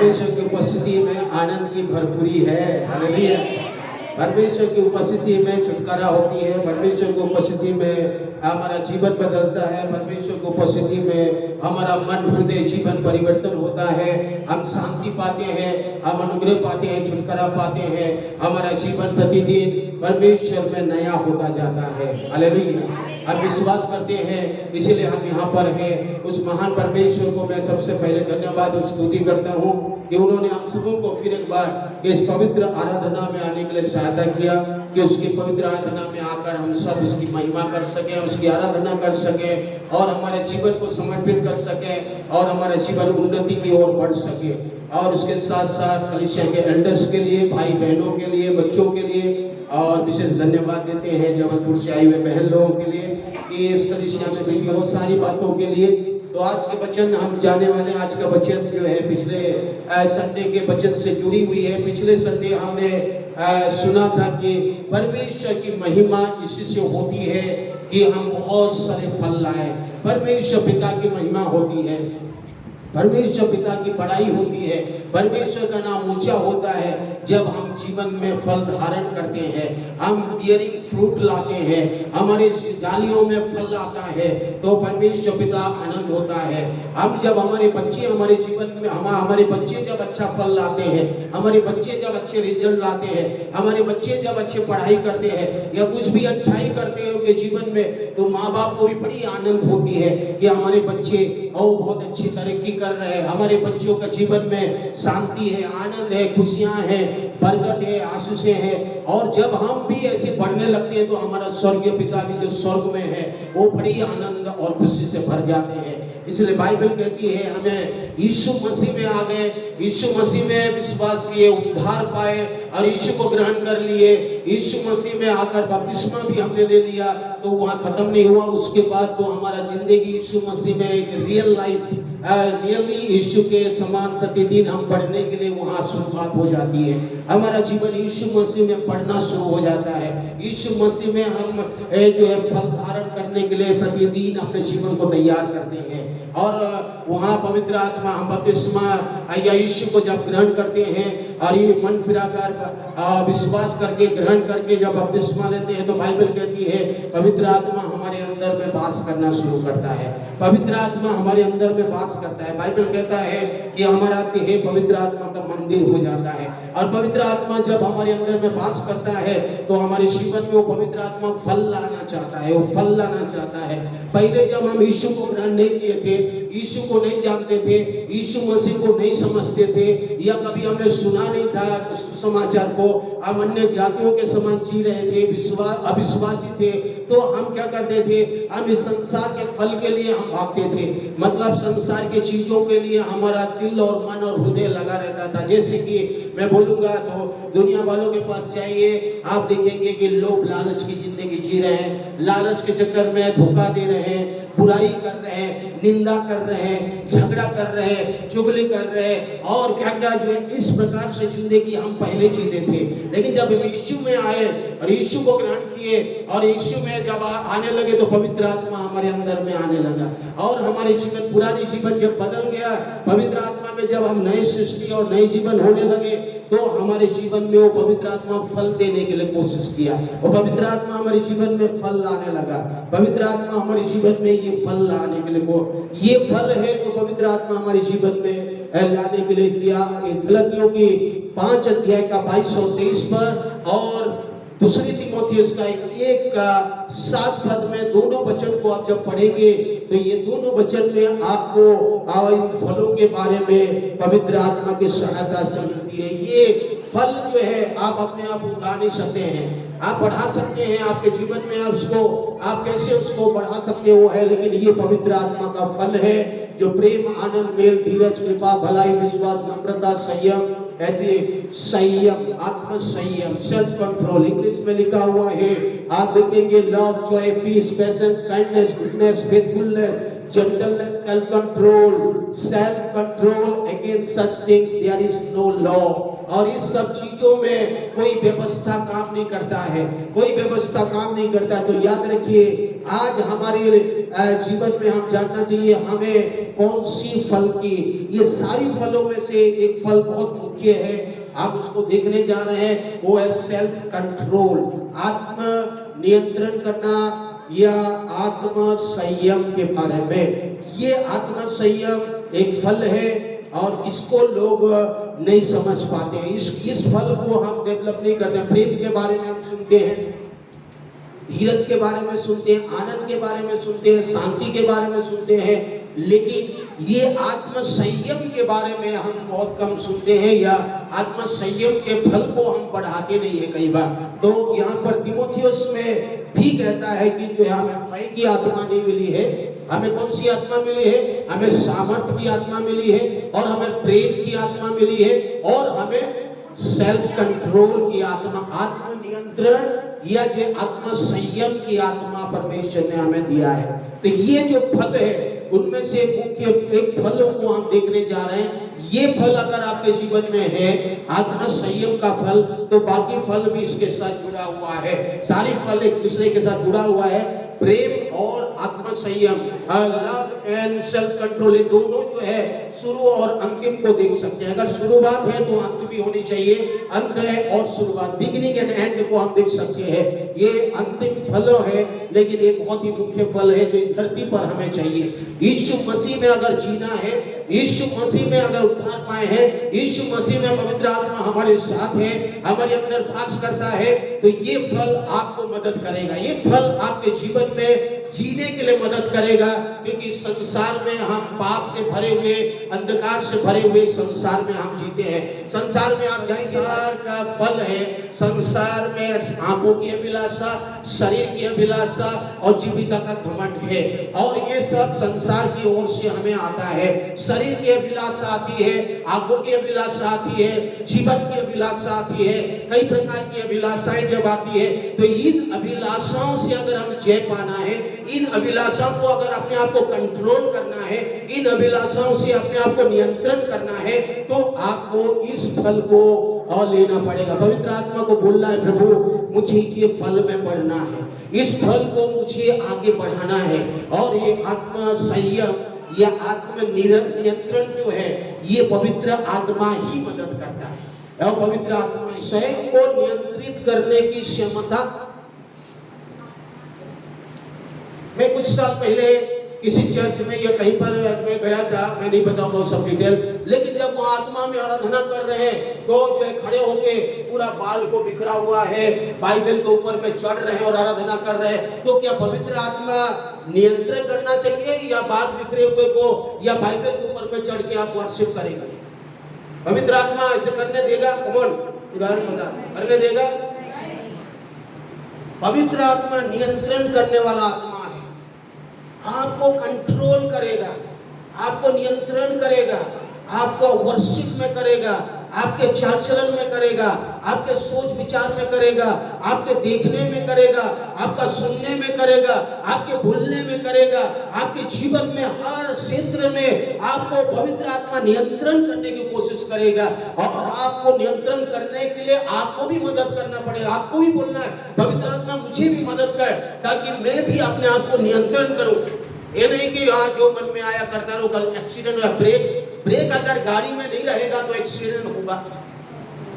परमेश्वर की उपस्थिति में आनंद की भरपूरी है। हालेलुया। परमेश्वर की उपस्थिति में छुटकारा होती है। परमेश्वर की उपस्थिति में हमारा जीवन बदलता है। परमेश्वर की उपस्थिति में हमारा मन, हृदय, जीवन परिवर्तन होता है। हम शांति पाते हैं, हम अनुग्रह पाते हैं, छुटकारा पाते हैं। हमारा जीवन प्रतिदिन परमेश्वर में नया होता जाता है। हालेलुया। हम विश्वास करते हैं, इसीलिए हम यहाँ पर हैं। उस महान परमेश्वर को मैं सबसे पहले धन्यवाद और स्तुति करता हूँ कि उन्होंने हम सबों को फिर एक बार इस पवित्र आराधना में आने के लिए सहायता किया कि उसकी पवित्र आराधना में आकर हम सब उसकी महिमा कर सकें, उसकी आराधना कर सकें और हमारे जीवन को समर्पित कर सकें और हमारा जीवन उन्नति की ओर बढ़ सके। और उसके साथ साथ कलीसिया के एल्डर्स के लिए, भाई बहनों के लिए, बच्चों के लिए और विशेष धन्यवाद देते हैं जबलपुर से आए हुए बहन लोगों के लिए कि इस कलीसिया में भी बहुत सारी बातों के लिए। तो आज के वचन हम जाने वाले, आज का वचन जो है पिछले संडे के वचन से जुड़ी हुई है। पिछले संडे हमने सुना था कि परमेश्वर की महिमा इससे होती है कि हम बहुत सारे फल लाएं। परमेश्वर पिता की महिमा होती है, परमेश्वर पिता की बड़ाई होती है, परमेश्वर का नाम ऊंचा होता है जब हम जीवन में फल धारण करते हैं, हम बियरिंग फ्रूट लाते हैं, हमारे डालियों में फल आता है तो परमेश्वर पिता आनंद होता है। हम जब हमारे बच्चे हमारे जीवन में हमारे बच्चे जब अच्छा फल लाते हैं, हमारे बच्चे जब अच्छे रिजल्ट लाते हैं, हमारे बच्चे जब अच्छे पढ़ाई करते हैं या कुछ भी अच्छाई करते हैं उनके जीवन में, तो माँ बाप को भी बड़ी आनंद होती है कि हमारे बच्चे बहुत अच्छी तरक्की कर रहे हैं, हमारे बच्चों का जीवन में शांति है, आनंद है, खुशियां हैं, बरकत है, आशीषें हैं। और जब हम भी ऐसे बढ़ने लगते हैं तो हमारा स्वर्गीय पिता भी जो स्वर्ग में है वो बड़ी आनंद और खुशी से भर जाते हैं। इसलिए बाइबल कहती है हमें यीशु मसीह में आ गए, यीशु मसीह में विश्वास किए, उद्धार पाए और यीशु को ग्रहण कर लिए। यीशु मसीह में आकर बपतिस्मा भी हमने ले लिया तो वहाँ खत्म नहीं हुआ। उसके बाद तो हमारा जिंदगी यीशु मसीह में एक रियल लाइफ, रियली यीशु के समान प्रतिदिन हम बढ़ने के लिए वहाँ शुरुआत हो जाती है। हमारा जीवन यीशु मसीह में बढ़ना शुरू हो जाता है। यीशु मसीह में हम जो है फल धारण करने के लिए प्रतिदिन अपने जीवन को तैयार करते हैं। और वहाँ पवित्र आत्मा, हम बपतिस्मा या यीशु को जब ग्रहण करते हैं और ये मन फिराकर विश्वास करके ग्रहण करके जब बपतिस्मा लेते हैं तो बाइबल कहती है पवित्र आत्मा हमारे अंदर में वास करना शुरू करता है। पवित्र आत्मा हमारे अंदर में वास करता है। बाइबल कहता है कि हमारा देह पवित्र आत्मा का मंदिर हो जाता है और पवित्र आत्मा जब हमारे अंदर में वास करता है तो हमारे जीवन में वो पवित्र आत्मा फल लाना चाहता है, वो फल लाना चाहता है। पहले जब हम यीशु को ग्रहण नहीं किए थे, यीशु को नहीं जानते थे, यीशु मसीह को नहीं समझते थे या कभी हमने सुना नहीं था सुसमाचार को, हम अन्य जातियों के समान जी रहे थे, अविश्वासी थे, तो हम क्या करते थे, हम इस संसार के फल के लिए हम भागते थे। मतलब संसार के चीजों के लिए हमारा दिल और मन और हृदय लगा रहता था। जैसे कि मैं बोलूंगा तो दुनिया वालों के पास जाइए, आप देखेंगे कि लोग लालच की जिंदगी जी रहे हैं, लालच के चक्कर में धोखा दे रहे हैं, बुराई कर रहे हैं, निंदा कर रहे हैं, झगड़ा कर रहे हैं, चुगली कर रहे हैं और क्या क्या जो है इस प्रकार से जिंदगी हम पहले जीते थे। लेकिन जब हम यीशु में आए और यीशु को ग्रहण किए और यीशु में जब आने लगे तो पवित्र आत्मा हमारे अंदर में आने लगा और हमारे जीवन, पुरानी जीवन जब बदल गया, पवित्र आत्मा में जब हम नए सृष्टि और नए जीवन होने लगे तो हमारे जीवन में वो पवित्र आत्मा फल देने के लिए कोशिश किया। वो पवित्र आत्मा हमारे जीवन में फल लाने लगा। पवित्र आत्मा हमारे जीवन में ये फल लाने के लिए ये फल है तो पवित्र आत्मा हमारे जीवन में लाने के लिए किया। गलतियों की 5 अध्याय का 22 और 23 पर और दूसरी तिमोथियुस का 1:7 पद में दोनों वचन को आप जब पढ़ेंगे तो ये दोनों वचन में आपको इन फलों के बारे में पवित्र आत्मा की सहायता से मिलती है। ये फल जो है आप अपने आप उगा नहीं सकते हैं, आप बढ़ा सकते हैं आपके जीवन में, आप कैसे उसको बढ़ा सकते हो है, लेकिन ये पवित्र आत्मा का फल है जो प्रेम, आनंद, मेल, धीरज, कृपा, भलाई, विश्वास, नम्रता, संयम, ऐसे संयम, आत्म संयम, सेल्फ कंट्रोल इंग्लिश में लिखा हुआ है। आप देखेंगे love, joy, peace, patience, kindness, goodness, faithfulness, gentleness, self control, against such things there is no law। और इस सब चीजों में कोई व्यवस्था काम नहीं करता है, कोई व्यवस्था काम नहीं करता। तो याद रखिए आज हमारे जीवन में हम जानना चाहिए हमें कौन सी फल की, ये सारी फलों में से एक फल बहुत मुख्य है, आप उसको देखने जा रहे हैं, वो है सेल्फ कंट्रोल, आत्म नियंत्रण करना या आत्म संयम के बारे में। ये आत्म संयम एक फल है और इसको लोग नहीं समझ पाते हैं। इस फल को हम डेवलप नहीं करते। प्रेम के बारे में हम सुनते हैं, धीरज के बारे में सुनते हैं, आनंद के बारे में सुनते हैं, शांति के बारे में सुनते हैं, लेकिन ये आत्म संयम के बारे में हम बहुत कम सुनते हैं या आत्म संयम के फल को हम बढ़ाते नहीं है कई बार। तो यहाँ पर तीमुथियुस में भी कहता है कि जो हमें भय की आत्मा नहीं मिली है, हमें कौन सी आत्मा मिली है? हमें सामर्थ्य की आत्मा मिली है और हमें प्रेम की आत्मा मिली है और हमें सेल्फ कंट्रोल की आत्मा, आत्म नियंत्रण या जो आत्म संयम की आत्मा परमेश्वर ने हमें दिया है। तो ये जो फल है उनमें से मुख्य एक फलों को हम देखने जा रहे हैं। ये फल अगर आपके जीवन में है, आत्म संयम का फल, तो बाकी फल भी इसके साथ जुड़ा हुआ है। सारी फल एक दूसरे के साथ जुड़ा हुआ है। प्रेम और आत्म संयम, लव एंड सेल्फ कंट्रोल, ये दोनों जो है शुरू और अंतिम को देख सकते हैं। अगर शुरुआत है तो अंत भी होनी चाहिए, अंत है और शुरुआत, बिगिनिंग एंड एंड को हम देख सकते हैं। ये अंतिम फल है, लेकिन ये बहुत ही मुख्य फल है जो धरती पर हमें चाहिए। यीशु मसीह में अगर जीना है, यीशु मसीह में अगर उद्धार पाए हैं, यीशु मसीह में पवित्र आत्मा हमारे साथ है, हमारे अंदर वास करता है, तो ये फल आपको मदद करेगा। ये फल आपके जीवन में जीने के लिए मदद करेगा, क्योंकि संसार में हम पाप से भरे हुए, अंधकार से भरे हुए संसार में हम जीते हैं। संसार में आप जाएंगे, संसार का फल है, संसार में आंखों की अभिलाषा, शरीर की अभिलाषा और जीविका का घमंड है, और ये सब संसार की ओर से हमें आता है। शरीर की अभिलाषा आती है, आंखों की अभिलाषा आती है, जीवन की अभिलाषा आती है, कई प्रकार की अभिलाषाएं जब आती है, तो इन अभिलाषाओं से अगर हम जय पाना है, इन अभिलाषाओं को अगर अपने आप को कंट्रोल करना है, इन अभिलाषाओं से अपने आप को नियंत्रण करना है, तो आपको इस फल को और लेना पड़ेगा। पवित्र आत्मा को बोलना है, प्रभु मुझे ये फल में बढ़ना है, इस फल को मुझे आगे बढ़ाना है। और ये आत्म संयम या आत्म नियंत्रण जो है, ये पवित्र आत्मा ही मदद करता है। और पवित्र आत्मा स्वयं को नियंत्रित करने की क्षमता। मैं कुछ साल पहले किसी चर्च में या कहीं पर मैं गया था, मैं नहीं बताऊंगा सब डिटेल, लेकिन जब वो आत्मा में आराधना कर रहे हैं, तो जो है खड़े होके पूरा बाल को बिखरा हुआ है, बाइबल के ऊपर में चढ़ रहे हैं और आराधना कर रहे हैं, तो क्या पवित्र आत्मा नियंत्रण करना चाहिए या बाल बिखरे हुए को या बाइबल के ऊपर में चढ़ के आप वर्शिप करेंगे? पवित्र आत्मा ऐसे करने देगा? कौन उदाहरण बता, करने देगा? पवित्र आत्मा नियंत्रण करने वाला आत्मा है, आपको कंट्रोल करेगा, आपको नियंत्रण करेगा, आपको वर्शिप में करेगा, आपके चाल चलन में करेगा, आपके सोच विचार में करेगा, आपके देखने में करेगा, आपका सुनने में करेगा, आपके बोलने में करेगा, आपके जीवन में हर क्षेत्र में आपको पवित्र आत्मा नियंत्रण करने की कोशिश करेगा। और आपको नियंत्रण करने के लिए आपको भी मदद करना पड़ेगा, आपको भी बोलना है, पवित्र आत्मा मुझे भी मदद कर, ताकि मैं भी अपने आप को नियंत्रण करूं। ये नहीं कि हाँ जो मन में आया करता रहो, कल एक्सीडेंट हुआ, ब्रेक अगर गाड़ी में नहीं रहेगा तो एक्सीडेंट होगा।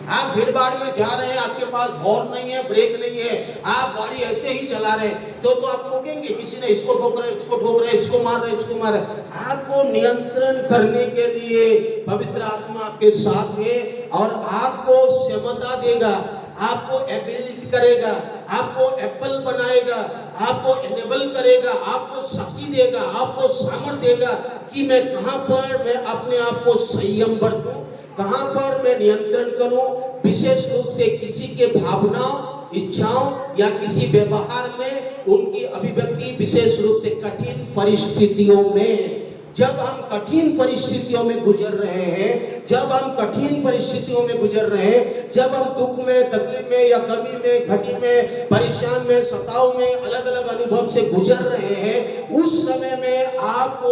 आप भीड़ भाड़ में जा रहे हैं, आपके पास हॉर्न नहीं है, ब्रेक नहीं है, आप गाड़ी ऐसे ही चला रहे हैं, तो आप ठोकेंगे, किसी ने इसको ठोक रहे, इसको ठोक रहे, इसको मार रहे, इसको मार रहे। आपको नियंत्रण करने के लिए पवित्र आत्मा आपके साथ है और आपको क्षमता देगा, आपको एबिलिटी करेगा, आपको एप्पल बनाएगा, आपको एनेबल करेगा, आपको शक्ति देगा, आपको सामर्थ्य देगा कि मैं कहां पर मैं अपने आप को संयम बरतूं, कहां पर मैं नियंत्रण करूं, विशेष रूप से किसी के भावनाओं, इच्छाओं या किसी व्यवहार में उनकी अभिव्यक्ति, विशेष रूप से कठिन परिस्थितियों में। जब हम कठिन परिस्थितियों में गुजर रहे हैं, जब हम कठिन परिस्थितियों में गुजर रहे हैं, जब हम दुख में, तकलीफ में या गमी में, घटी में, परेशान में, सताव में, अलग अलग अनुभव से गुजर रहे हैं, उस समय में आपको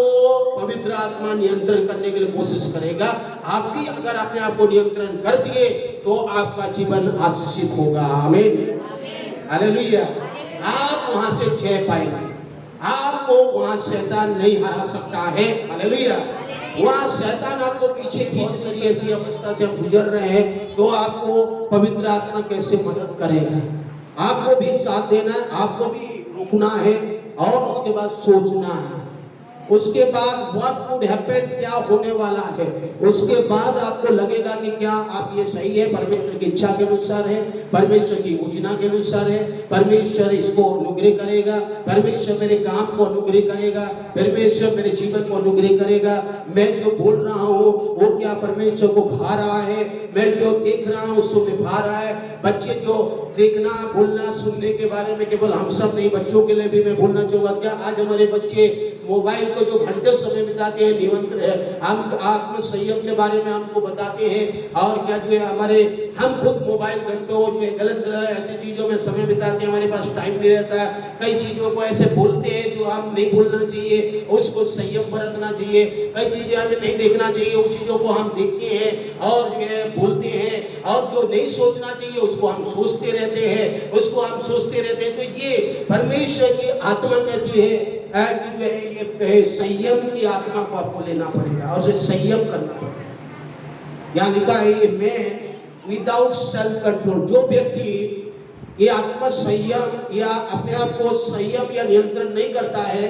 पवित्र आत्मा नियंत्रण करने के लिए कोशिश करेगा। आप भी अगर अपने आप को नियंत्रण कर दिए तो आपका जीवन आशीषित होगा। आमीन, हालेलुया। आप वहां से जय पाएंगे, आपको वहां शैतान नहीं हरा सकता है। हालेलुया। वहां शैतान आपको पीछे खींच सके, ऐसी अवस्था से हम गुजर रहे हैं, तो आपको पवित्र आत्मा कैसे मदद करेगा? आपको भी साथ देना है, आपको भी रुकना है और उसके बाद सोचना है। उसके बाद व्हाट वुड हैपन, क्या होने वाला है, उसके बाद आपको लगेगा कि क्या आप ये सही है, परमेश्वर की इच्छा के अनुसार है, परमेश्वर की योजना के अनुसार है, परमेश्वर इसको अनुग्रह करेगा, परमेश्वर मेरे काम को अनुग्रह करेगा, परमेश्वर मेरे जीवन को अनुग्रह करेगा, मैं जो बोल रहा हूँ वो क्या परमेश्वर को भा रहा है, मैं जो देख रहा हूँ उसको में भा रहा है। बच्चे जो देखना, बोलना, सुनने के बारे में केवल हम सब नहीं, बच्चों के लिए भी मैं बोलना चाहूंगा, क्या आज हमारे बच्चे मोबाइल को जो घंटे समय बिताते हैं, नियंत्रण है, हम आत्म संयम के बारे में हमको बताते हैं, और क्या जो है हमारे हम खुद मोबाइल घंटों जो है गलत ऐसी चीजों में समय बिताते हैं, हमारे पास टाइम नहीं रहता है, कई चीजों को ऐसे बोलते हैं जो हम नहीं बोलना चाहिए, उसको संयम बरतना चाहिए, कई चीजें हमें नहीं देखना चाहिए, उन चीजों को हम देखते हैं और जो है बोलते हैं, और जो नहीं सोचना चाहिए उसको हम सोचते रहते हैं, उसको हम सोचते रहते हैं। तो ये परमेश्वर की आत्मा कहती है कि ये संयम की आत्मा को आपको लेना पड़ेगा और उसे संयम करना पड़ेगा। यहाँ लिखा है ये मैं विदाउट सेल्फ कंट्रोल, जो व्यक्ति ये आत्म संयम या अपने आप को संयम या नियंत्रण नहीं करता है,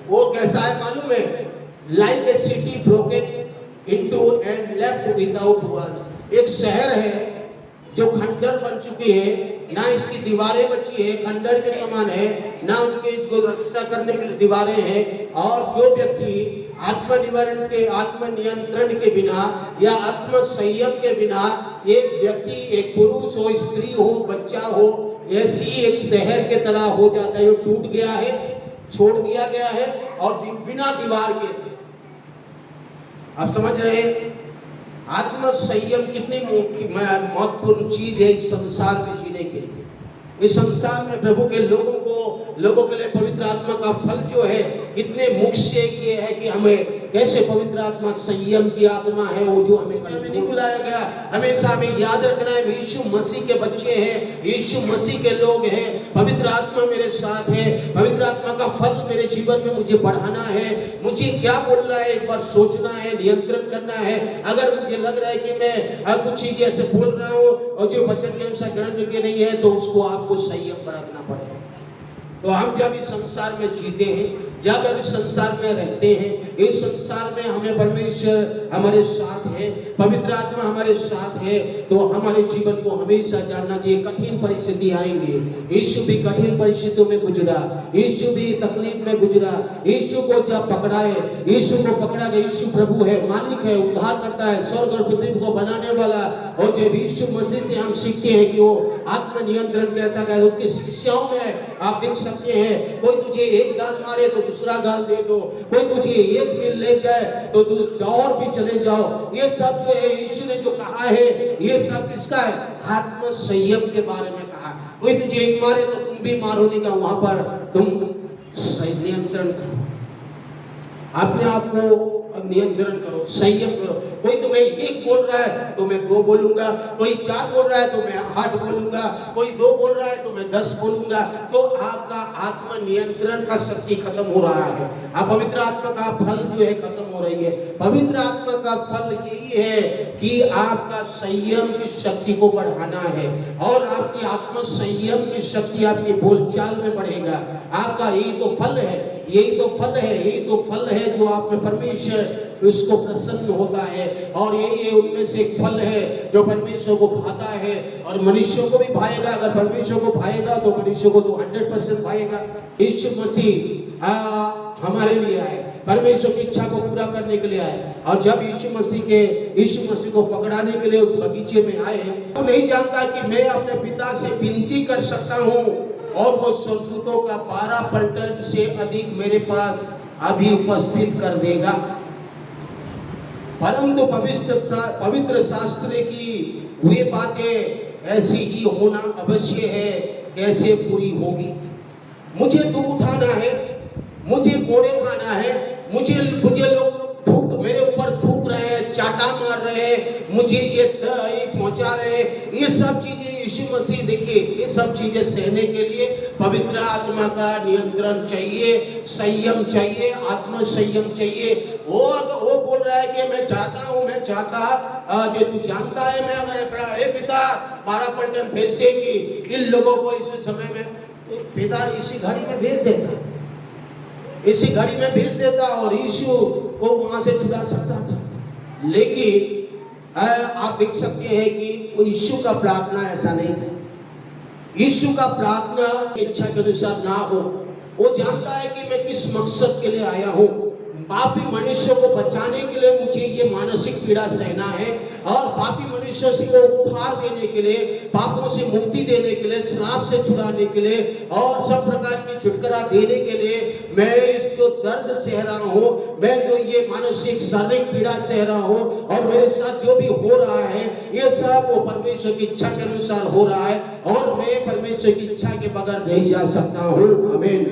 वो कैसा है मालूम है? Like a city broken into and left without wall. एक शहर है जो खंडर बन चुकी है, ना इसकी दीवारें बची है, खंडर के समान है, ना उनके जो रक्षा करने के लिए दीवारें हैं। और जो व्यक्ति आत्मनिवारण के, आत्म नियंत्रण के बिना या आत्म संयम के बिना, एक व्यक्ति, एक पुरुष हो, स्त्री हो, बच्चा हो, ऐसी एक शहर के तरह हो जाता है जो टूट गया है, छोड़ दिया गया है और बिना दीवार के। आप समझ रहे हैं आत्म संयम कितनी महत्वपूर्ण चीज है इस संसार में जीने के लिए। इस संसार में प्रभु के लोगों के लिए पवित्र आत्मा का फल जो है कितने मुख्य ये है कि हमें कैसे पवित्र आत्मा संयम की आत्मा है, वो जो हमें नहीं बुलाया गया, हमेशा हमें याद रखना है यीशु मसीह के बच्चे हैं, यीशु मसीह के लोग हैं, पवित्र आत्मा मेरे साथ है, पवित्र आत्मा का फल मेरे जीवन में मुझे बढ़ाना है, मुझे क्या बोलना है एक बार सोचना है, नियंत्रण करना है। अगर मुझे लग रहा है कि मैं कुछ चीजें ऐसे बोल रहा हूँ और जो वचन के अनुसार ग्रहण योग्य नहीं है, तो उसको आपको संयम बरतना पड़ेगा। तो हम जब इस संसार में जीते हैं, जब हम इस संसार में रहते हैं, इस संसार में हमें परमेश्वर हमारे साथ है, पवित्र आत्मा हमारे साथ है, तो हमारे जीवन को हमेशा जानना चाहिए कठिन परिस्थिति आएंगे। यीशु भी कठिन परिस्थितियों में गुजरा, यीशु भी तकलीफ में गुजरा, यीशु को जब पकड़ाए, यीशु को पकड़ा गया, यीशु प्रभु है, मालिक है, उद्धार करता है, स्वर्ग और पृथ्वी को बनाने वाला। और जब यीशु मसीह से हम सीखते हैं कि वो आत्म नियंत्रण करता है, उसकी शिक्षाओं में आप देख सकते हैं, कोई तुझे एक गाल मारे तो दूसरा गाल दे दो, कोई तुझे एक मील ले जाए तो तुम और भी चले जाओ। ये सब जो है यीशु ने जो कहा है, ये सब किसका है? आत्म संयम के बारे में कहा। कोई तुझे एक मारे तो तुम भी मारो, नहीं का वहां पर तुम नियंत्रण करो, अपने आप को नियंत्रण करो, संयम करो। कोई तुम्हें एक बोल रहा है तो मैं 2 बोलूंगा, कोई 4 बोल रहा है तो मैं 8 बोलूंगा, कोई 2 बोल रहा है तो मैं 10 बोलूंगा। तो आपका आत्म नियंत्रण का शक्ति खत्म हो रहा है, आप पवित्र आत्मा का फल जो है खत्म हो रही है। पवित्र आत्मा का फल यही है कि आपका संयम की शक्ति को बढ़ाना है, और आपकी आत्म संयम की शक्ति आपकी बोलचाल में बढ़ेगा। आपका यही तो फल है, यही तो फल है, यही तो फल है जो आप में परमेश्वर उसको प्रसन्न होता है। और यही उनमें से एक फल है जो परमेश्वर को भाता है और मनुष्यों को भी भाएगा। अगर परमेश्वर को भाएगा तो मनुष्य को तो 100% भाएगा। यीशु मसीह हमारे लिए आए, परमेश्वर की इच्छा को पूरा करने के लिए आए। और जब यीशु मसीह को पकड़ाने के लिए उस बगीचे में आए, तो नहीं जानता कि मैं अपने पिता से विनती कर सकता हूँ और वो स्वर्गदूतों का 12 पलटन से अधिक मेरे पास अभी उपस्थित कर देगा। परंतु पवित्र शास्त्र की वे बातें ऐसी ही होना अवश्य है, कैसे पूरी होगी। मुझे दुख उठाना है, मुझे कोड़े खाना है, मुझे लोग मेरे ऊपर थूक रहे हैं, चाटा मार रहे हैं, मुझे ये पहुंचा रहे हैं। ये सब चीजें यीशु मसीह देखिए, ये सब चीजें सहने के लिए पवित्र आत्मा का नियंत्रण चाहिए, संयम चाहिए, आत्म संयम चाहिए। वो बोल रहा है कि मैं चाहता हूं, मैं चाहता जो तू जानता है, मैं अगर हे पिता 12 पलटन भेज देगी इन लोगों को इस समय में, पिता इसी घड़ी में भेज देता, इसी घड़ी में भेज देता और यीशु को वहां से छुड़ा सकता था। लेकिन आप देख सकते हैं कि वो यीशु का प्रार्थना ऐसा नहीं था। यीशु का प्रार्थना इच्छा के अनुसार ना हो। वो जानता है कि मैं किस मकसद के लिए आया हूँ। पापी मनुष्य को बचाने के लिए मुझे ये मानसिक पीड़ा सहना है, और पापी मनुष्य को उद्धार देने के लिए, पापों से मुक्ति देने के लिए, श्राप से छुड़ाने के लिए और सब प्रकार की छुटकारा देने के लिए मैं इस जो दर्द सह रहा हूँ, मैं जो ये मानसिक शारीरिक पीड़ा सह रहा हूँ, और मेरे साथ जो भी हो रहा है ये सब वो परमेश्वर की इच्छा के अनुसार हो रहा है, और मैं परमेश्वर की इच्छा के बगैर नहीं जा सकता हूँ। आमीन।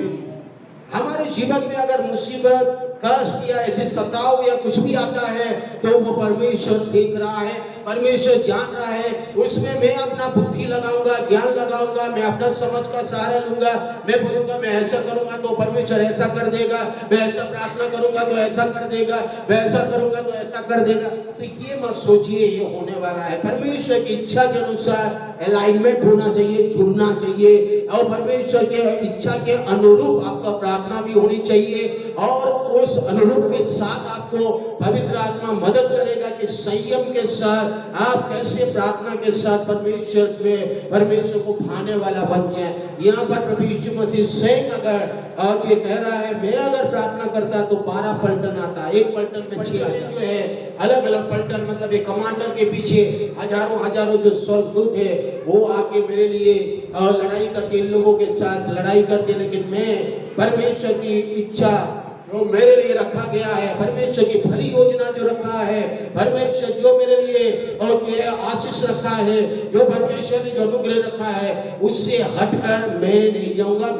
हमारे जीवन में अगर मुसीबत, कष्ट या ऐसे सताव या कुछ भी आता है तो वो परमेश्वर देख रहा है, परमेश्वर जान रहा है। उसमें मैं अपना बुद्धि लगाऊंगा, ज्ञान लगाऊंगा, मैं अपना समझ का सहारा लूंगा, मैं बोलूंगा मैं ऐसा करूंगा तो परमेश्वर ऐसा कर देगा, मैं ऐसा प्रार्थना करूंगा तो ऐसा कर देगा, मैं ऐसा करूंगा तो ऐसा कर देगा। तो ये मत सोचिए ये होने वाला है। परमेश्वर की इच्छा के अनुसार अलाइनमेंट होना चाहिए, जुड़ना चाहिए, और परमेश्वर के इच्छा के अनुरूप आपका प्रार्थना भी होनी चाहिए, और उस अनुरूप के साथ आपको पवित्र आत्मा मदद करेगा कि संयम के साथ आप कैसे प्रार्थना के साथ परमेश्वर को भाने वाला बन जाए। यहाँ पर प्रभु यीशु मसीह स्वयं अगर ये कह रहा है, मैं अगर प्रार्थना करता तो 12 पलटन आता, एक पलटन में 6 जो है अलग अलग पलटन, मतलब एक कमांडर के पीछे हजारों जो स्वर्गदूत है वो आके मेरे लिए लड़ाई करते, इन लोगों के साथ लड़ाई करते। लेकिन मैं परमेश्वर की इच्छा जो मेरे लिए रखा गया है, परमेश्वर की भली योजना जो रखा है, परमेश्वर जो मेरे लिए और आशीष रखा है, जो परमेश्वर ने जो अनुग्रह रखा है, उससे हटकर मैं नहीं जाऊंगा।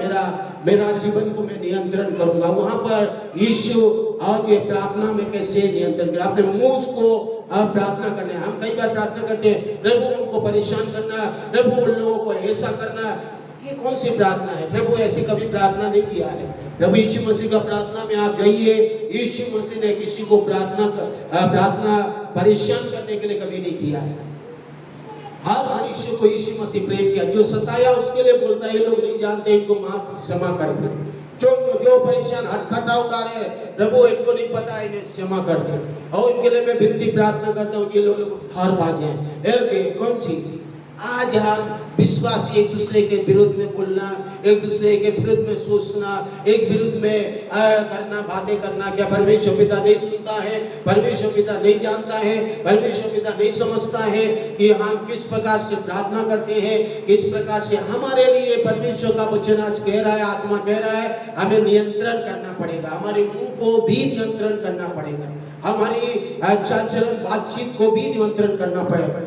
मेरा जीवन को मैं नियंत्रण करूंगा। वहां पर यीशु और ये प्रार्थना में कैसे नियंत्रण करें, अपने मुंह को प्रार्थना करने। हम कई बार प्रार्थना करते हैं, प्रभु उनको परेशान करना, प्रभु उन लोगों को ऐसा करना। ये कौन सी प्रार्थना है? प्रभु ऐसी कभी प्रार्थना नहीं किया है। प्रभु यीशु मसीह का प्रार्थना में आप जाइए, यीशु मसीह ने किसी को प्रार्थना परेशान करने के लिए कभी नहीं किया है। हर मनुष्य को यीशु मसीह प्रेम किया, जो सताया उसके लिए बोलता है ये लोग नहीं जानते, इनको माफ क्षमा कर दे। जो परेशान हटखटा उतारे है, प्रभु इनको नहीं पता, इन्हें क्षमा कर दे। और इनके लिए मैं विनती प्रार्थना करता हूँ, ये लोग उद्धार पा जाए। कौन सी आज हम विश्वासी एक दूसरे के विरुद्ध में बोलना, एक दूसरे के विरुद्ध में सोचना, एक विरुद्ध में करना, बातें करना, क्या परमेश्वर पिता नहीं सुनता है? परमेश्वर पिता नहीं जानता है? परमेश्वर पिता नहीं समझता है कि हम किस प्रकार से प्रार्थना करते हैं, किस प्रकार से हमारे लिए परमेश्वर का वचन आज कह रहा है, आत्मा कह रहा है, हमें नियंत्रण करना पड़ेगा, हमारे मुंह को भी नियंत्रण करना पड़ेगा, हमारी चाल-चलन बातचीत को भी नियंत्रण करना पड़ेगा,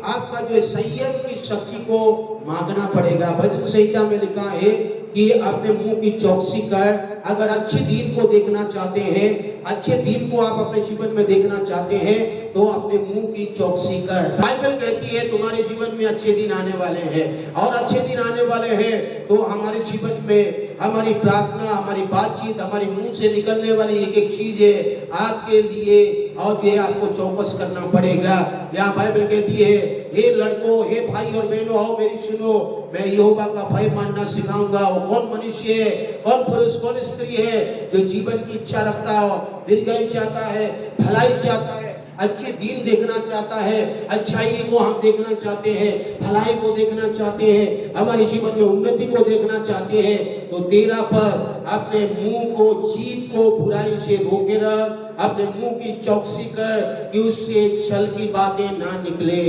आपका जो संयम की शक्ति को मांगना पड़ेगा। भजन संहिता में लिखा है कि अपने मुंह की चौकसी कर। अगर अच्छे दिन को देखना चाहते हैं, अच्छे दिन को आप अपने जीवन में देखना चाहते हैं तो अपने मुंह की चौकसी कर। बाइबल कहती है तुम्हारे जीवन में अच्छे दिन आने वाले हैं, और अच्छे दिन आने वाले हैं तो हमारे जीवन में हमारी प्रार्थना, हमारी बातचीत, हमारी मुंह से निकलने वाली एक एक चीज है आपके लिए, और ये आपको चौकस करना पड़ेगा। या बाइबल कहती है, हे लड़कों, हे भाई और बहनों, आओ मेरी सुनो, मैं यहोवा का भय मानना सिखाऊंगा। वो कौन मनुष्य है, कौन पुरुष, कौन स्त्री है जो जीवन की इच्छा रखता हो, दीर्घायु चाहता है, भलाई चाहता है, अच्छे दिन देखना चाहता है, अच्छाई को हम देखना चाहते हैं, भलाई को देखना चाहते हैं, हमारे जीवन में उन्नति को देखना चाहते हैं, तो तेरा पर अपने मुंह को, जीभ को बुराई से रोके रख, अपने मुंह की चौकसी कर कि उससे छल की बातें ना निकले।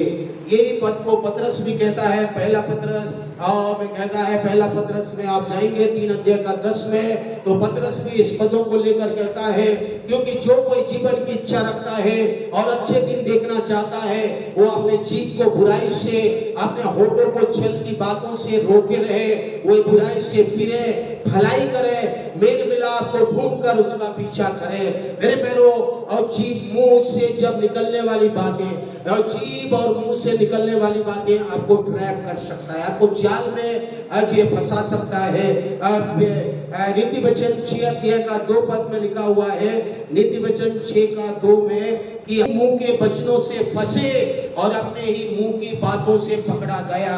यही पद को पतरस भी कहता है, पहला पतरस में कहता है, पहला पतरस में आप जाएंगे 3 अध्याय का 10 में, तो पतरस भी इस पदों को लेकर कहता है, क्योंकि जो कोई जीवन की इच्छा रखता है और अच्छे दिन देखना चाहता है, वो अपने जीभ को बुराई से, अपने होठों को छल की बातों से रोके रहे, वो बुराई से फिरे, भलाई करे, मेल मिलाप आपको ढूंढकर उसका पीछा करे। मेरे पैरों, और जीभ मुंह से जब निकलने वाली बातें, और जीभ और मुंह से निकलने वाली बातें आपको ट्रैप कर सकता है, आपको जाल में आज ये फंसा सकता है। नीति वचन 6 का 2 पद में लिखा हुआ है, नीति वचन 6 का 2 में, कि मुंह के वचनों से फंसे और अपने ही मुंह की बातों से पकड़ा गया।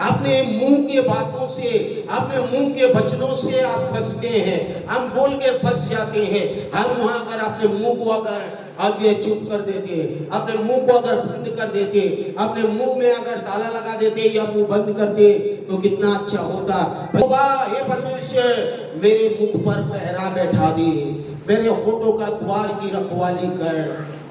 अपने मुंह के बातों से, अपने मुंह के वचनों से आप फंसते हैं, हम बोल के फंस जाते हैं। हम वहां अगर अपने मुंह को अगर आज ये चुप कर देते, अपने मुंह को अगर बंद कर देते, अपने मुंह में अगर ताला लगा देते या मुंह बंद करते, तो कितना अच्छा होता। हे परमेश्वर, मेरे मुख पर पहरा बैठा दे, मेरे होठों का द्वार की रखवाली कर।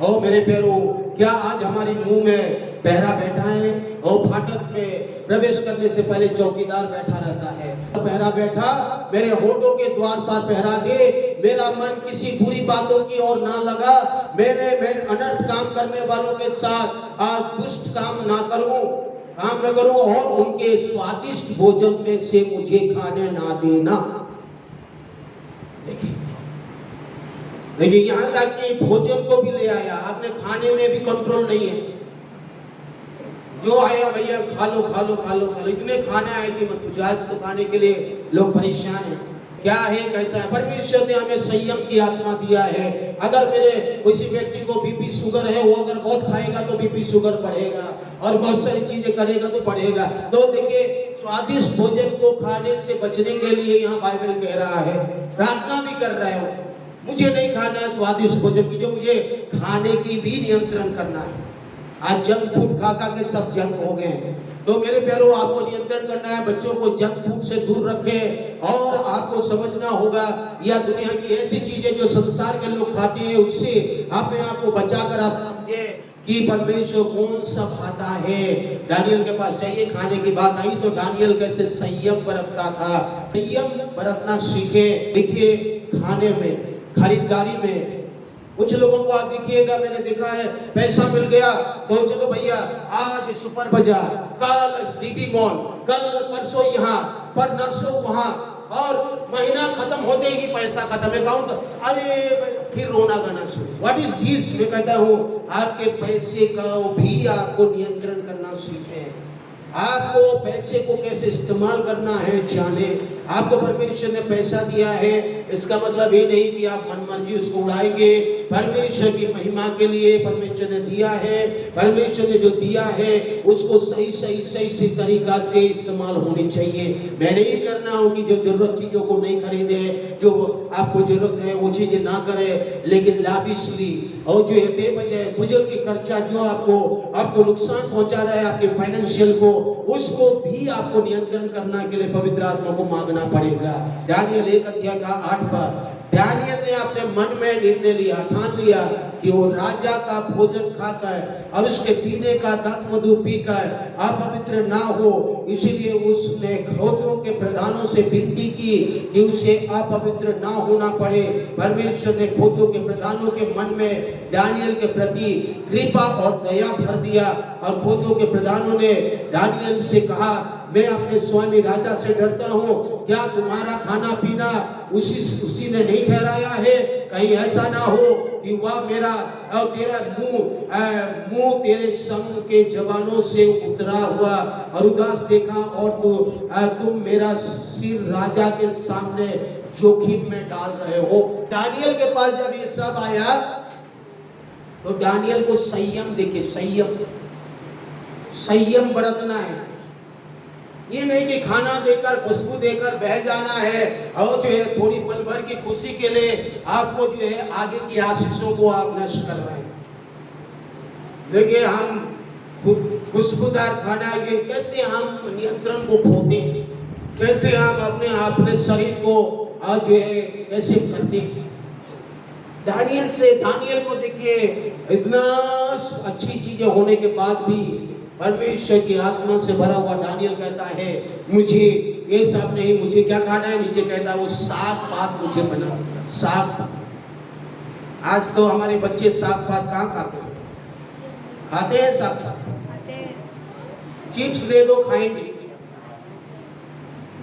ओ मेरे पैरों, क्या आज हमारे मुंह में पहरा बैठा है? और फाटक में प्रवेश करने से पहले चौकीदार बैठा रहता है। पहरा बैठा, मेरे होठों के द्वार पर पहरा दे, मेरा मन किसी बुरी बातों की ओर ना लगा, मैं अनर्थ काम करने वालों के साथ दुष्ट काम ना करूं और उनके स्वादिष्ट भोजन में से मुझे खाने ना देना। देखिए यहाँ तक कि भोजन को भी ले आया, आपने खाने में भी कंट्रोल नहीं है। जो आया भैया खा लो खा लो खा लो खा लो, इतने खाने आए कि मत पूछो। आज तो खाने के लिए लोग परेशान हैं, क्या है कैसा है। परमेश्वर ने हमें संयम की आत्मा दिया है। अगर मेरे किसी व्यक्ति को बीपी शुगर है, वो अगर बहुत खाएगा तो बीपी शुगर बढ़ेगा, और बहुत सारी चीजें करेगा तो बढ़ेगा। तो देखिए, स्वादिष्ट भोजन को खाने से बचने के लिए यहाँ बाइबल कह रहा है, प्रार्थना भी कर रहे हो, मुझे नहीं खाना है स्वादिष्ट भोजन की, जो मुझे खाने की भी नियंत्रण करना है। आज जंक फूड खा के सब जंक हो गए हैं। तो मेरे प्यारों, आपको नियंत्रण करना है, बच्चों को जंक फूड से दूर रखें। और आपको समझना होगा, यह दुनिया की ऐसी चीजें जो संसार के लोग खाते हैं, उससे अपने आप को बचाकर आप समझे कि परमेश्वर कौन सा खाता है। दानियल के पास चाहिए, खाने की बात आई तो दानियल कैसे संयम बरतता था। संयम बरतना सीखे। देखिए, खाने में, खरीदारी में, कुछ लोगों को आप देखिएगा, मैंने देखा है, पैसा मिल गया तो चलो भैया आज सुपर बाजार, कल डीबी मॉल, कल परसों यहाँ पर, नरसों वहाँ, और महीना खत्म होते ही पैसा खत्म, अकाउंट, अरे फिर रोना गाना शुरू। What is this? मैं कहता हूँ, आपके पैसे का भी आपको नियंत्रण करना सीखें। आपको पैसे को कैसे इस्तेमाल करना है जाने। आपको परमेश्वर ने पैसा दिया है, इसका मतलब ये नहीं कि आप मनमर्जी उसको उड़ाएंगे। परमेश्वर की महिमा के लिए परमेश्वर ने दिया है। परमेश्वर ने जो दिया है उसको सही तरीका से इस्तेमाल होनी चाहिए। मैं नहीं करना हो कि जो जरूरत चीजों को नहीं खरीदे, जो आपको जरूरत है वो चीजें ना करे, लेकिन लाविशली और जो है बेवजह फुजल की खर्चा जो आपको नुकसान पहुंचा रहा है आपके फाइनेंशियल को, उसको भी आपको नियंत्रण करने के लिए पवित्र आत्मा को मांगना पड़ेगा। दानियल 1 का 8 पर दानियल ने अपने मन में निर्णय लिया, ठान लिया कि वो राजा का भोजन खाकर और उसके पीने का दाख मधु पीकर अपवित्र ना हो। इसीलिए उसने फौजों के प्रधानों से विनती की कि उसे अपवित्र ना होना पड़े। परमेश्वर ने फौजों के प्रधानों के मन में दानियल के प्रति कृपा और दया भर दिया, और फौजों के प्रधानों ने दानियल से कहा, मैं अपने स्वामी राजा से डरता हूँ, क्या तुम्हारा खाना पीना उसी ने नहीं ठहराया है? कहीं ऐसा ना हो कि वह मेरा और तेरा मुंह तेरे संग के जवानों से उतरा हुआ और उदास देखा, और तुम मेरा सिर राजा के सामने जोखिम में डाल रहे हो। दानियल के पास जब ये सब आया तो दानियल को संयम देखे, संयम बरतना है। ये नहीं कि खाना देकर खुशबू देकर बह जाना है, और जो है थोड़ी पल भर की खुशी के लिए आपको जो है आगे की आशीषों को आप नष्ट कर रहे हैं। देखिए, हम खुशबूदार खाना, ये कैसे हम नियंत्रण को खोते हैं, कैसे हम अपने शरीर को जो है कैसे करते हैं। दानियल को देखिए, इतना अच्छी चीजें होने के बाद भी परमेश्वर की आत्मा से भरा हुआ दानियल कहता है, मुझे ये सब नहीं, मुझे क्या खाना है? नीचे कहता है वो साग पात मुझे बना, साग। आज तो हमारे बच्चे साग पात कहाँ खाते हैं साग पात? चिप्स दे दो खाएंगे,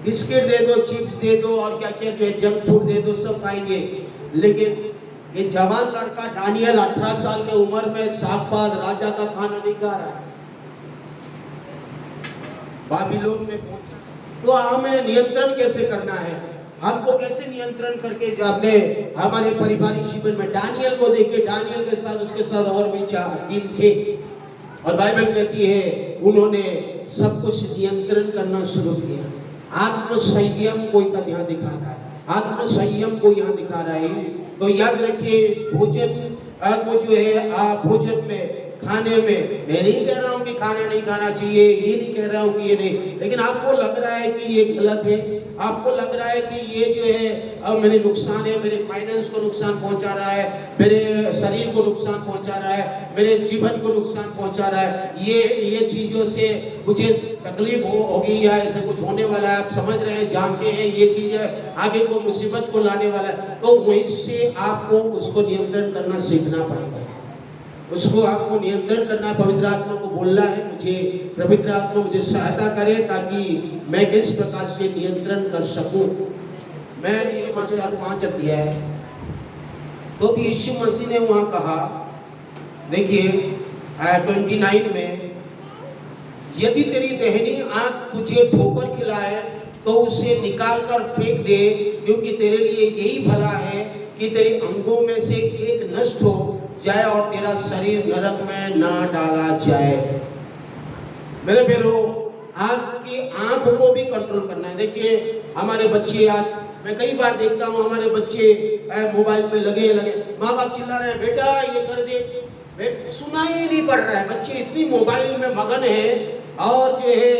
बिस्किट दे दो, चिप्स दे दो और क्या क्या जो है जंक फूड दे दो, सब खाएंगे। लेकिन ये जवान लड़का दानियल 18 साल की उम्र में सागपात राजा का खाना नहीं खा रहा है, बाबिलोन में पहुंचा। तो हमें नियंत्रण कैसे करना है, हमको कैसे नियंत्रण करके जो आपने हमारे पारिवारिक जीवन में दानियल को देखे, दानियल के साथ उसके साथ और भी 4 थे, और बाइबल कहती है उन्होंने सब कुछ नियंत्रण करना शुरू किया। आत्म संयम को यहाँ दिखा रहा है, आत्म संयम को यहाँ दिखा रहा है। तो याद रखिए भोजन को जो है भोजन में खाने में, मैं नहीं कह रहा हूँ कि खाना नहीं खाना चाहिए, ये नहीं कह रहा हूँ कि ये नहीं, लेकिन आपको लग रहा है कि ये गलत है, आपको लग रहा है कि ये जो है मेरे नुकसान है, मेरे फाइनेंस को नुकसान पहुंचा रहा है, मेरे शरीर को नुकसान पहुंचा रहा है, मेरे जीवन को नुकसान पहुंचा रहा है, ये चीजों से मुझे तकलीफ होगी या ऐसा कुछ होने वाला है, आप समझ रहे हैं, जानते हैं ये चीजें आगे को मुसीबत को लाने वाला है। तो वहीं से आपको उसको नियंत्रण करना सीखना पड़ेगा, उसको आपको नियंत्रण करना है। पवित्र आत्मा को बोलना है मुझे पवित्र आत्मा मुझे सहायता करे ताकि मैं इस प्रकार से नियंत्रण कर सकूं। मैं ये 5 अध्याय तो भी यीशु मसीह ने वहां कहा, देखिए 29 में, यदि तेरी दाहिनी आंख तुझे ठोकर खिलाए तो उसे निकाल कर फेंक दे, क्योंकि तेरे लिए यही भला है कि तेरे अंगों में से एक नष्ट हो जाए और तेरा शरीर नरक में ना डाला जाए। मेरे प्यारो, आपकी आंख को भी कंट्रोल करना है। देखिए हमारे बच्चे, आज मैं कई बार देखता हूँ हमारे बच्चे मोबाइल में लगे, माँ बाप चिल्ला रहे हैं बेटा ये कर दे, सुनाई नहीं पड़ रहा है। बच्चे इतनी मोबाइल में मगन है और जो है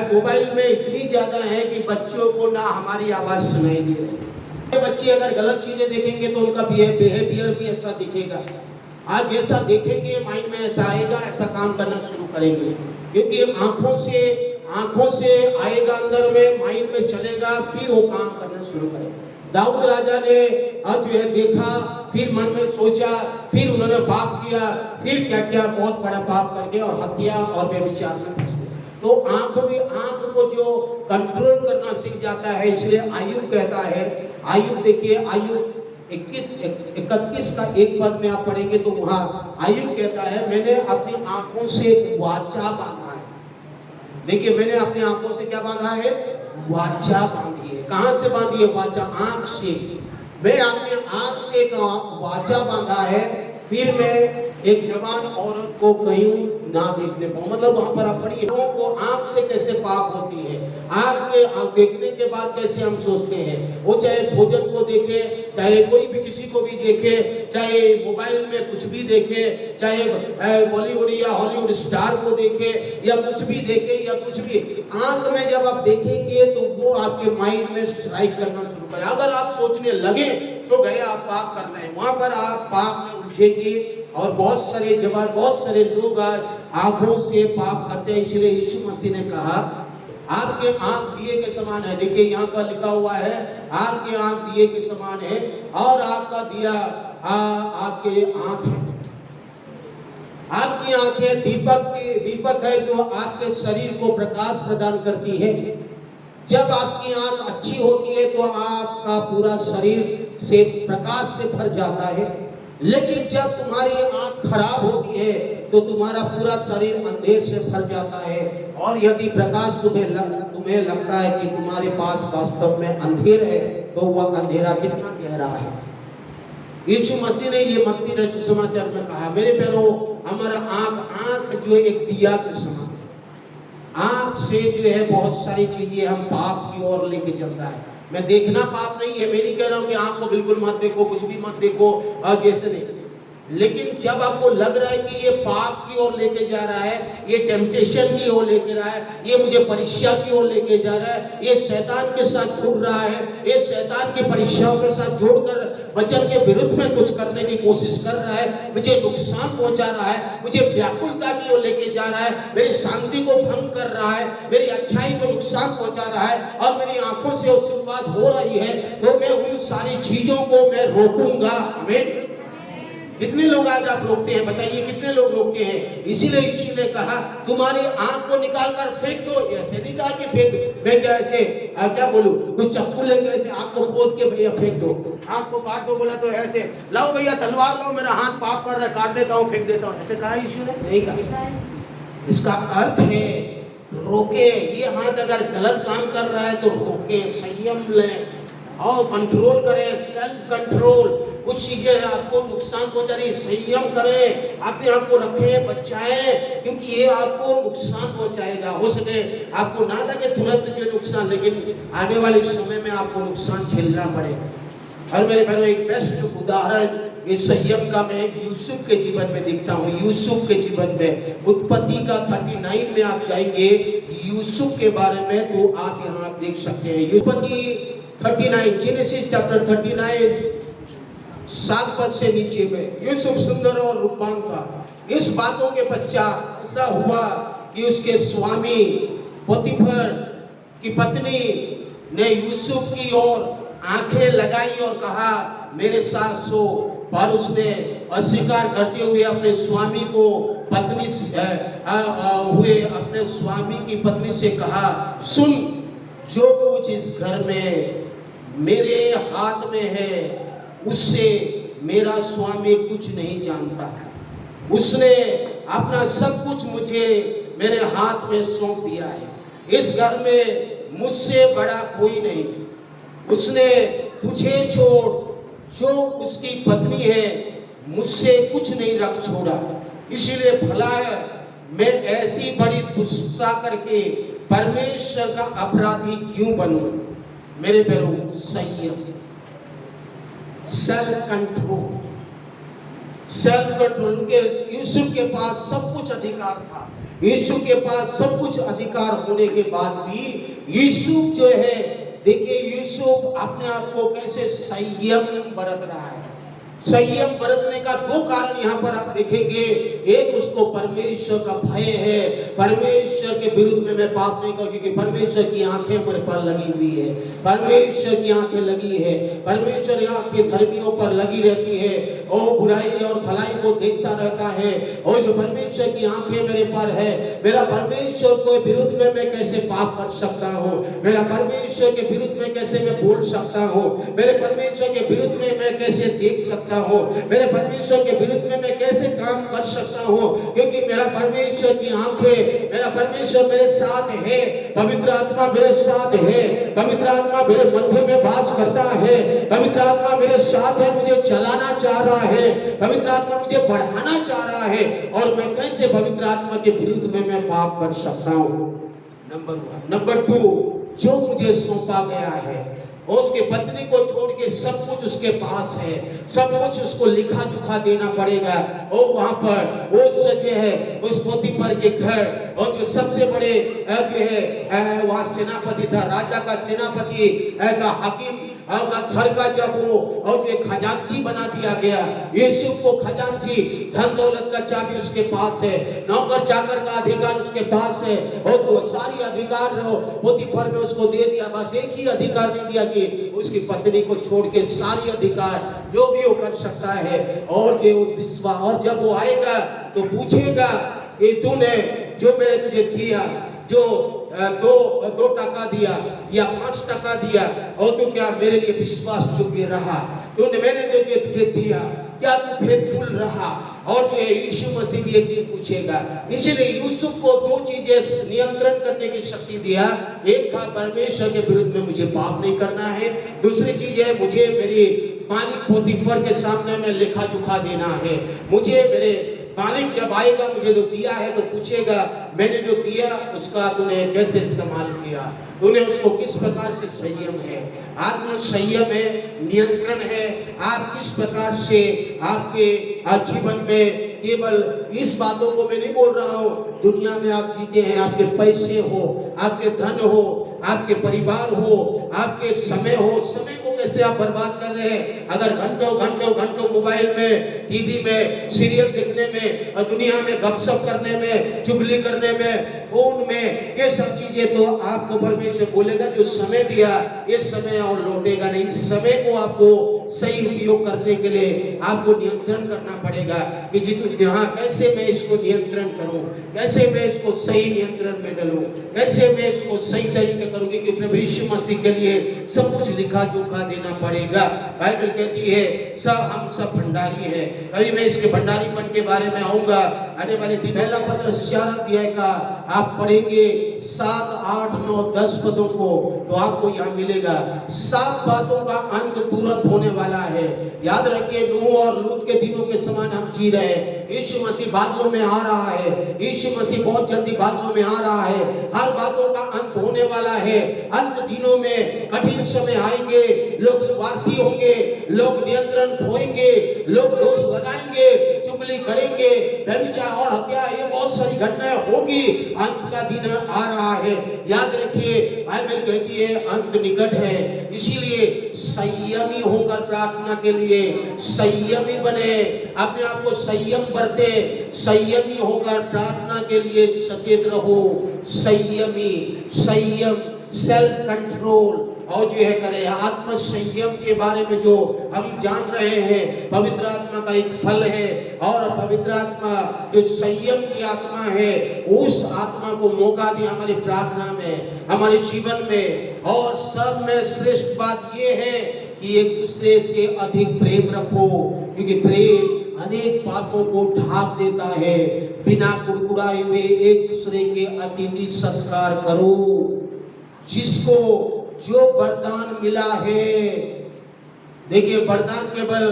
मोबाइल में इतनी ज्यादा है कि बच्चों को ना हमारी आवाज सुनाई दे रही। बच्चे अगर गलत चीजें देखेंगे तो उनका बिहेवियर भी ऐसा दिखेगा। आज जैसा देखेंगे माइंड में ऐसा आएगा, ऐसा काम करना शुरू करेंगे, क्योंकि आंखों से आएगा अंदर में, माइंड में चलेगा, फिर वो काम करना शुरू करेगा। दाऊद राजा ने आज जो है देखा, फिर मन में सोचा, फिर उन्होंने पाप किया, फिर क्या क्या बहुत बड़ा पाप करके और हत्या और व्यभिचार में फंस गए। तो आंख को जो कंट्रोल करना सीख जाता है, इसलिए आयुब कहता है, आयुब देखिए आयुब 31 का 1 पद में आप पढ़ेंगे तो वहां आयुब कहता है मैंने अपनी आंखों से वाचा बांधा है। देखिए मैंने अपनी आंखों से क्या बांधा है, वाचा बांधी है। कहां से बांधी है वाचा, आंख से। मैं अपनी आंख से वाचा बांधा है, फिर मैं एक जवान औरत को कहीं ना देखने पाऊं। मतलब वहां पर आप पढ़िए, लोगों को आंख से कैसे पाप होती है, आंख देखने के बाद कैसे हम सोचते हैं, वो चाहे भोजन को देखे, चाहे कोई भी किसी को भी देखे, चाहे मोबाइल में कुछ भी देखे, चाहे बॉलीवुड या हॉलीवुड स्टार को देखे या कुछ भी देखे या कुछ भी, आंख में जब आप देखेंगे तो वो आपके माइंड में स्ट्राइक करना शुरू करे। अगर आप सोचने लगे तो गए आप पाप कर रहे हैं, वहां पर आप पाप में उलझेंगे। और बहुत सारे लोग आज आंखों से पाप करते हैं। इसलिए यीशु मसीह ने कहा आपके आंख दिए के समान है। देखिए यहाँ पर लिखा हुआ है आपके आंख दिए के समान है और आपका दिया आपके आंख है। आपकी आंखें दीपक है जो आपके शरीर को प्रकाश प्रदान करती है। जब आपकी आंख अच्छी होती है तो आपका पूरा शरीर से प्रकाश से भर जाता है, लेकिन जब तुम्हारी आंख खराब होती है तो तुम्हारा पूरा शरीर अंधेर से भर जाता है। और यदि प्रकाश तुम्हें लगता है कि तुम्हारे पास वास्तव में अंधेर है तो वह अंधेरा कितना गहरा है। यीशु मसीह ने ये मत्ती रचित समाचार में कहा, मेरे प्यारो, हमारा आंख जो एक दिया के समान है। आंख से जो है बहुत सारी चीजें हम पाप की ओर लेके चलता है। मैं देखना पाप नहीं है, मैं नहीं कह रहा हूं कि आंख को बिल्कुल मत देखो, कुछ भी मत देखो और जैसे नहीं, लेकिन जब आपको लग रहा है कि ये पाप की ओर लेके जा रहा है, ये टेम्पटेशन की ओर लेके रहा है, ये मुझे परीक्षा की ओर लेके जा रहा है, ये शैतान के साथ जुड़ रहा है, ये शैतान की परीक्षाओं के साथ जोड़कर वचन के विरुद्ध में कुछ करने की कोशिश कर रहा है, मुझे नुकसान पहुंचा रहा है, मुझे व्याकुलता की ओर लेके जा रहा है, मेरी शांति को भंग कर रहा है, मेरी अच्छाई को नुकसान पहुंचा रहा है और मेरी आंखों से शुरुआत हो रही है, तो मैं उन सारी चीजों को मैं रोकूंगा। आमीन। कितने लोग आज आप रोकते हैं? बताइए कितने लोग रोकते हैं? इसीलिए यीशु ने कहा तुम्हारी आंख को निकाल कर फेंक दो। ऐसे नहीं कहा कि फेंक क्या ऐसे क्या बोलूं, कुछ चप्पू लेके ऐसे आंख को खोद के भैया फेंक दो, आंख को काट दो बोला तो ऐसे लाओ भैया तलवार लाओ, मेरा हाथ पाप कर रहा है, काट देता हूँ फेंक देता हूँ, ऐसे कहा यीशु ने? नहीं कहा। इसका अर्थ है रोके। ये हाथ अगर गलत काम कर रहा है तो रोके, संयम लें और कंट्रोल करें, सेल्फ कंट्रोल। कुछ चीजें आपको नुकसान पहुंचा रही, संयम करें, अपने आप को रखें, बचाएं, क्योंकि ये आपको नुकसान पहुंचाएगा। हो सके आपको ना लगे तुरंत जो नुकसान, लेकिन आने वाले समय में आपको नुकसान झेलना पड़ेगा। और मेरे भाइयों एक बेस्ट उदाहरण इस संयम का मैं यूसुफ के जीवन में देखता हूँ। यूसुफ के जीवन में उत्पत्ति का 39 में आप जाएंगे यूसुफ के बारे में तो आप यहाँ देख सकते हैं। उत्पत्ति 39, जेनेसिस चैप्टर 39 7 पद से नीचे में यूसुफ सुंदर और रूपवान था। इस बातों के पश्चात ऐसा हुआ कि उसके स्वामी पोतीफर की पत्नी ने यूसुफ की ओर आंखें लगाई और कहा मेरे साथ सो, पर उसने अस्वीकार करते हुए अपने स्वामी को पत्नी हुए अपने स्वामी की पत्नी से कहा सुन, जो कुछ इस घर में मेरे हाथ में है उससे मेरा स्वामी कुछ नहीं जानता। उसने अपना सब कुछ मुझे मेरे हाथ में सौंप दिया है। इस घर में मुझसे बड़ा कोई नहीं। उसने तुझे छोड़ जो उसकी पत्नी है मुझसे कुछ नहीं रख छोड़ा। इसलिए भला है मैं ऐसी बड़ी दुष्टता करके परमेश्वर का अपराधी क्यों बनूं? मेरे पैरों संयम, सेल्फ कंट्रोल, सेल्फ कंट्रोल। उनके यूसुफ के पास सब कुछ अधिकार था। यूसुफ के पास सब कुछ अधिकार होने के बाद भी यूसुफ जो है, देखिए यूसुफ अपने आप को कैसे संयम बरत रहा है। संयम बरतने का 2 कारण यहाँ पर आप देखेंगे। एक, उसको परमेश्वर का भय है। परमेश्वर के विरुद्ध में मैं पाप नहीं करूं, क्योंकि परमेश्वर की आंखें मेरे पर लगी हुई है। परमेश्वर की आंखें लगी है। परमेश्वर यहाँ के धर्मियों पर लगी रहती है और बुराई और भलाई को देखता रहता है। और जो परमेश्वर की आंखें मेरे पर है, मेरा परमेश्वर के विरुद्ध में मैं कैसे पाप कर सकता हूँ? मेरा परमेश्वर के विरुद्ध में कैसे मैं बोल सकता हूँ? मेरे परमेश्वर के विरुद्ध में मैं कैसे देख सकता हूं? मेरे परमेश्वर के विरुद्ध में मैं कैसे काम कर सकता हूं? क्योंकि मेरा परमेश्वर की आंखें, मेरा परमेश्वर मेरे साथ है। पवित्र आत्मा मेरे साथ है। पवित्र आत्मा मेरे मध्य में वास करता है। पवित्र आत्मा मेरे साथ है, मुझे चलाना चाह रहा है। पवित्र आत्मा मुझे बढ़ाना चाह रहा है। और मैं कैसे पवित्र आत्मा के विरुद्ध में मैं पाप कर सकता हूं? नंबर 1। नंबर 2, जो मुझे सौंपा गया है और उसके पत्नी को छोड़ के सब कुछ उसके पास है, सब कुछ उसको लिखा जुखा देना पड़ेगा। और वहां पर उस जो है उस पोतीफर के घर और जो सबसे बड़े जो है वहां सेनापति था, राजा का सेनापति का हकीम का घर का जब वो और जो खजांची बना दिया गया, यूसुफ को खजांची, धन दौलत का चाबी उसके पास है, नौकर चाकर का अधिकार उसके पास है। और तो सारी अधिकार पोतीफर में उसको दे दिया। बस एक ही अधिकार नहीं दिया कि उसकी पत्नी को छोड़ के सारी अधिकार जो भी वो कर सकता है। और जो विश्वास, और जब वो आएगा तो पूछेगा कि तूने जो मैंने तुझे दिया, जो 2 टका दिया या 5 टका दिया, और तो क्या मेरे लिए विश्वास योग्य रहा? तूने मैंने जो तुझे दिया, क्या तू फेथफुल रहा? और जो यीशु मसीह भी एक दिन पूछेगा। इसलिए यूसुफ को 2 चीजें नियंत्रण करने की शक्ति दिया। एक था परमेश्वर के विरुद्ध में मुझे पाप नहीं करना है। दूसरी चीज है मुझे मेरी मालिक पोतीफर के सामने में लेखा जोखा देना है। मुझे मेरे मालिक जब आएगा, मुझे जो दिया है तो पूछेगा मैंने जो दिया उसका तूने कैसे इस्तेमाल किया, तूने उसको किस प्रकार से संयम है, आत्म संयम है, नियंत्रण है। आप किस प्रकार से आपके जीवन में, केवल इस बातों को मैं नहीं बोल रहा हूँ, दुनिया में आप जीते हैं, आपके पैसे हो, आपके धन हो, आपके परिवार हो, आपके समय हो, समय को कैसे आप बर्बाद कर रहे हैं? अगर घंटों घंटों घंटों मोबाइल में, टीवी में, सीरियल देखने में और दुनिया में गपशप करने में, चुगली करने में, फोन में, ये सब चीजें, तो आपको परमेश्वर बोलेगा जो समय दिया ये समय और लौटेगा नहीं। इस समय को आपको सही उपयोग करने के लिए आपको नियंत्रण करना पड़ेगा कि हाँ, कैसे मैं इसको नियंत्रण करूं, कैसे मैं इसको सही नियंत्रण में डालूं, कैसे मैं इसको सही तरीके करूंगी कि प्रभु यीशु मसीह के लिए सब कुछ लिखा जोखा देना पड़ेगा। बाइबल कहती है हम सब भंडारी हैं। अभी मैं इसके भंडारीपन के बारे में आऊंगा आने वाले दिन। पहला पत्र 4 अध्याय का आप पढ़ेंगे 7, 8, 9, 10 पदों को, तो आपको यहाँ मिलेगा 7 बातों का अंत तुरंत होने वाला है। याद रखिए, नूह और लूत के दिनों के समान हम जी रहे हैं। यीशु मसीह बादलों में आ रहा है, यीशु मसीह बहुत जल्दी बादलों में आ रहा है। हर बातों का अंत होने वाला है। अंत दिनों में कठिन समय आएंगे, लोग स्वार्थी होंगे, लोग नियंत्रण खोएंगे, लोग दोष लगाएंगे, चुगली करेंगे, व्यभिचार और हत्या, ये बहुत सारी घटनाएं होगी। अंत का दिन आ रहा है। याद रखिए, बाइबल कहती है अंत निकट है। इसीलिए संयमी होकर प्रार्थना के लिए संयमी बने, अपने आप को संयम बरते, संयमी होकर प्रार्थना के लिए सचेत रहो। संयमी, संयम, सेल्फ कंट्रोल और जो है करे। आत्म संयम के बारे में जो हम जान रहे हैं, पवित्र आत्मा का एक फल है। और पवित्र आत्मा जो संयम की आत्मा है, उस आत्मा को मौका दिया हमारी प्रार्थना में, हमारे जीवन में। और सब में श्रेष्ठ बात ये है कि एक दूसरे से अधिक प्रेम रखो, क्योंकि प्रेम अनेक पापों को ढांप देता है। बिना कुड़कुड़ाए हुए एक दूसरे के अतिथि सत्कार करो। जिसको जो वरदान मिला है, देखिए वरदान केवल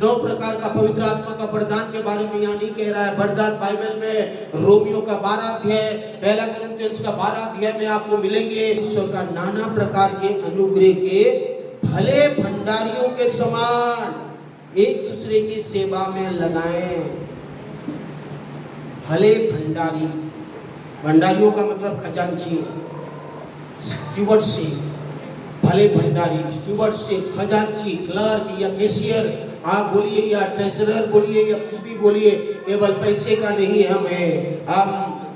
9 प्रकार का पवित्र आत्मा का वरदान के बारे में यहाँ नहीं कह रहा है। वरदान बाइबल में रोमियो का 12 अध्याय, पहला कुरिन्थियंस का 12 अध्याय में आपको मिलेंगे। ईश्वर का नाना प्रकार के अनुग्रह के भले भंडारियों के समान एक दूसरे की सेवा में लगाएं। भले भंडारी, भंडारियों का मतलब खजांची, स्टीवर्डशिप, भले भंडारी, स्टीवर्डशिप, खजांची, क्लर्क या कैशियर आप बोलिए या ट्रेजरर बोलिए या कुछ भी बोलिए, केवल पैसे का नहीं है हमें। हम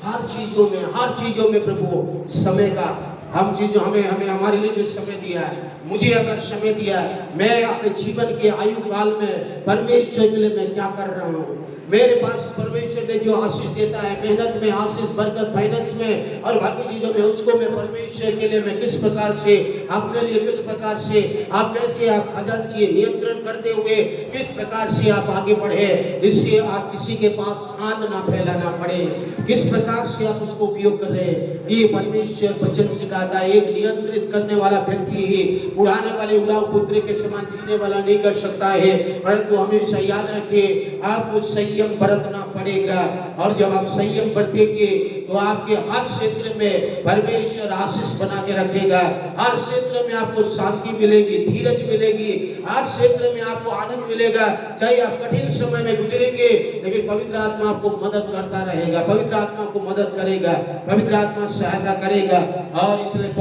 हर चीजों में प्रभु समय का, हम चीजों हमें हमारे लिए जो समय दिया है, मुझे अगर समय दिया है, मैं अपने जीवन के आयु काल में परमेश्वर के लिए मैं क्या कर रहा हूँ। मेरे पास परमेश्वर ने जो आशीष देता है, मेहनत में आशीष, बरकत, फाइनेंस में और बाकी चीजों में, उसको मैं परमेश्वर के लिए मैं किस प्रकार से अपने लिए, किस प्रकार से आप कैसे आप खजांची नियंत्रण करते हुए किस प्रकार से आप आगे बढ़े, इससे आप किसी के पास हाथ ना फैलाना पड़े, किस प्रकार से आप उसको उपयोग कर रहे हैं। ये परमेश्वर वचन सिखाता है। एक नियंत्रित करने वाला व्यक्ति ही उड़ाने वाले उड़ाऊ पुत्र के समान जीने वाला नहीं कर सकता है। परंतु हमेशा याद रखिए, आपको संयम बरतना पड़ेगा। और जब आप संयम बरतेंगे तो आपके हर क्षेत्र में परमेश्वर आशीष बना के रखेगा। हर क्षेत्र में आपको शांति मिलेगी, धीरज मिलेगी, हर क्षेत्र में आपको आनंद मिलेगा। चाहे आप कठिन समय में गुजरेंगे, लेकिन पवित्र आत्मा आपको मदद करता रहेगा, पवित्र आत्मा आपको मदद करेगा, पवित्र आत्मा सहायता करेगा। और इसलिए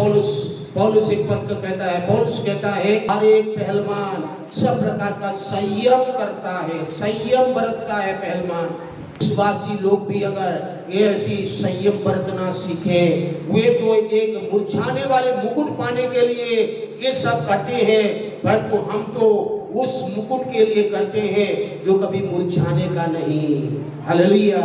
पौलुस एक पद का कहता है, पौलुस कहता है हर एक पहलवान सब प्रकार का संयम करता है, संयम बरतता है पहलवान। विश्वासी लोग भी अगर ये ऐसी संयम बरतना सीखे, वे तो एक मुरझाने वाले मुकुट पाने के लिए ये सब करते हैं, परंतु हम तो उस मुकुट के लिए करते हैं जो कभी मुरझाने का नहीं। हालेलुया।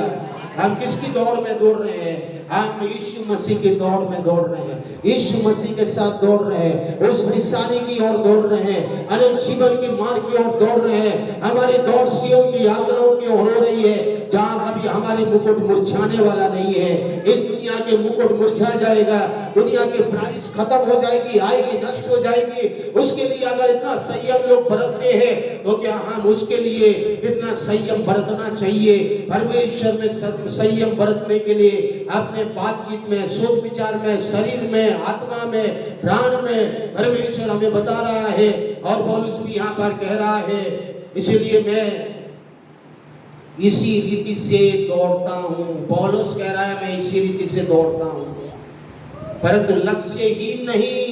हम किसकी दौड़ में दौड़ रहे हैं? हम यीशु मसीह की दौड़ में दौड़ रहे हैं, यीशु मसीह के साथ दौड़ रहे हैं, उस निशानी की ओर दौड़ रहे हैं, अनंत जीवन की मार्ग की ओर दौड़ रहे हैं। हमारी दौड़ सियोन की यात्राओं की ओर हो रही है, जहाँ कभी हमारे मुकुट मुरझाने वाला नहीं है। इस दुनिया के मुकुट मुरझा जाएगा, दुनिया की प्राइस खत्म हो जाएगी, आएगी, नष्ट हो जाएगी। उसके लिए अगर इतना संयम लोग बरतते हैं, तो क्या हम उसके लिए इतना संयम बरतना चाहिए? परमेश्वर में संयम बरतने के लिए अपने बातचीत में, सोच विचार में, शरीर में, आत्मा में, प्राण में परमेश्वर हमें बता रहा है। और पौलुस भी यहाँ पर कह रहा है, इसलिए मैं इसी रीति से दौड़ता हूँ। पौलुस कह रहा है मैं इसी रीति से दौड़ता हूँ, परंतु लक्ष्यहीन नहीं,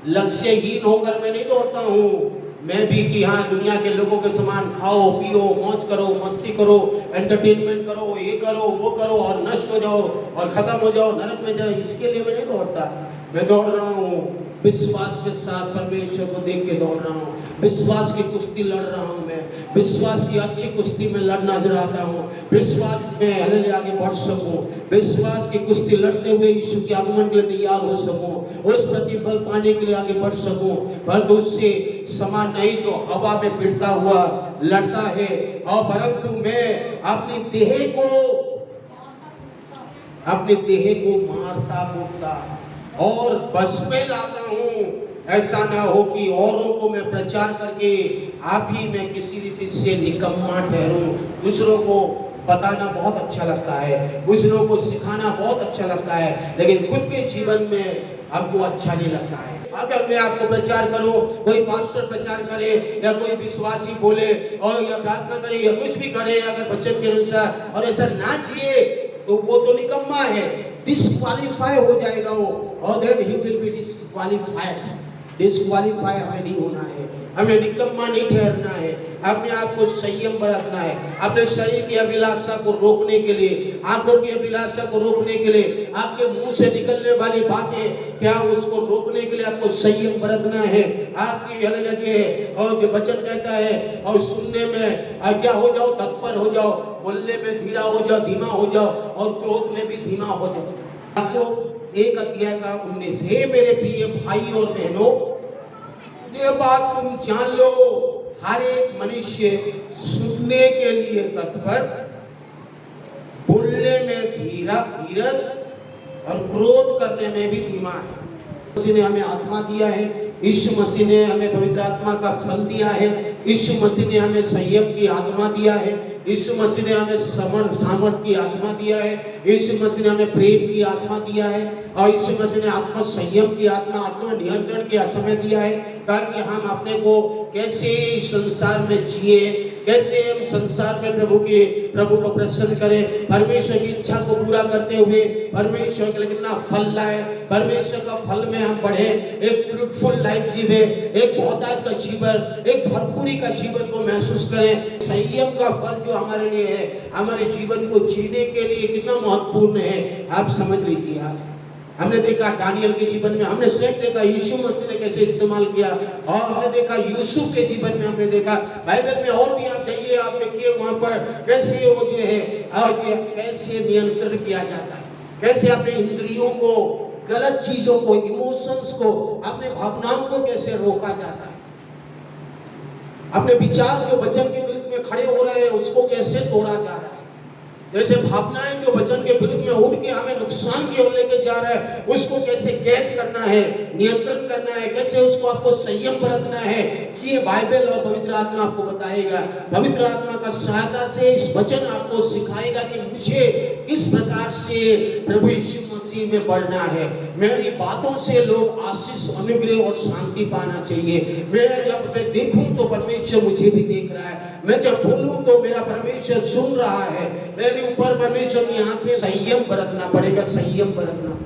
लक्ष्यहीन होकर मैं नहीं दौड़ता हूँ। मैं भी कि हाँ दुनिया के लोगों के समान खाओ पियो, मौज करो, मस्ती करो, एंटरटेनमेंट करो, ये करो वो करो और नष्ट हो जाओ और खत्म हो जाओ, नरक में जाओ, इसके लिए मैं नहीं दौड़ता। मैं दौड़ रहा हूँ विश्वास के साथ परमेश्वर को देख के दौड़ रहा हूँ, विश्वास की कुश्ती लड़ रहा हूँ, मैं विश्वास की अच्छी कुश्ती में लड़ना चाहता हूँ, विश्वास में हालेलुया आगे बढ़ सकूं, विश्वास की कुश्ती लड़ते हुए यीशु के आगमन के लिए तैयार हो सकूं, उस प्रतिफल पाने के लिए आगे बढ़ सकूं। परंतु उससे समान नहीं जो हवा में फिरता हुआ लड़ता है, और परंतु मैं अपनी देह को मारता कूदता और बस में लाता हूँ। ऐसा ना हो कि औरों को मैं प्रचार करके आप ही मैं किसी रीति से निकम्मा ठहरूं। दूसरों को बताना बहुत अच्छा लगता है, दूसरों को सिखाना बहुत अच्छा लगता है, लेकिन खुद के जीवन में हमको अच्छा नहीं लगता है। अगर मैं आपको प्रचार करूं, कोई पास्टर प्रचार करे या कोई विश्वासी बोले और या प्रार्थना करे या कुछ भी करे अगर वचन के अनुसार और ऐसा ना जिए तो वो तो निकम्मा है, डिस्क्वालीफाई हो जाएगा वो, और then he will be disqualified. Disqualify हमें नहीं होना है, हमें निकम्मा नहीं ठहरना है, अपने आप को संयम बरतना है, अपने शरीर की अभिलाषा को रोकने के लिए, आंखों की अभिलाषा को रोकने के लिए, आपके मुंह से निकलने वाली बातें क्या उसको रोकने के लिए आपको संयम बरतना है। आपकी हालेलुया और जो वचन कहता है और सुनने में क्या हो जाओ, तत्पर हो जाओ, बोलने में धीरा हो जाओ, धीमा हो जाओ, और क्रोध में भी धीमा हो जाओ। आपको 1 अध्याय का 19, हे मेरे प्रिय भाई और बहनों, ये बात तुम जान लो, हर एक मनुष्य सुनने के लिए तत्पर, बोलने में धीरज और क्रोध करने में भी धीमा है। मसीह ने हमें आत्मा दिया है, यीशु मसीह ने हमें पवित्र आत्मा का फल दिया है, यीशु मसीह ने हमें संयम की आत्मा दिया है, यीशु मसीह ने हमें सामर्थ की आत्मा दिया है, यीशु मसीह ने हमें प्रेम की आत्मा दिया है, और यीशु मसीह ने आत्मा संयम की आत्मा नियंत्रण की समय दिया है, ताकि हम अपने को कैसे संसार में जिए, कैसे हम संसार में प्रभु को प्रसन्न करें, परमेश्वर की इच्छा को पूरा करते हुए परमेश्वर के लिए कितना फल लाए, परमेश्वर का फल में हम बढ़े, एक फ्रूटफुल लाइफ जीवे, एक बहुतायत का जीवन, एक भरपूरी का जीवन को महसूस करें। संयम का फल जो हमारे लिए है, हमारे जीवन को जीने के लिए कितना महत्वपूर्ण है, आप समझ लीजिए। आज हमने देखा दानियल के जीवन में, हमने स्वयं देखा यीशु मसीह ने कैसे इस्तेमाल किया, और हमने देखा यूसुफ के जीवन में, हमने देखा बाइबल में, और भी आप जाइए, आप देखिए वहां पर कैसे वो जो है कैसे नियंत्रण किया जाता है, कैसे अपने इंद्रियों को, गलत चीजों को, इमोशंस को, अपने भावनाओं को कैसे रोका जाता है, अपने विचार जो वचन के विरुद्ध में खड़े हो रहे हैं उसको कैसे तोड़ा जा रहा है, जैसे भावनाएं जो वचन के विरुद्ध में उठ के हमें नुकसान की ओर लेके जा रहा है, उसको कैसे कैद करना है, नियंत्रण करना है, कैसे उसको आपको संयम बरतना है, ये बाइबल और पवित्र आत्मा आपको बताएगा। पवित्र आत्मा का सहायता से इस वचन आपको सिखाएगा कि मुझे किस प्रकार से प्रभु यीशु मसीह में बढ़ना है, मेरी बातों से लोग आशीष, अनुग्रह और शांति पाना चाहिए। जब मैं देखूं तो परमेश्वर मुझे भी देख रहा है, मैं जब बोलूं तो मेरा परमेश्वर सुन रहा है, मेरे ऊपर परमेश्वर की आंखें। संयम बरतना पड़ेगा, संयम बरतना।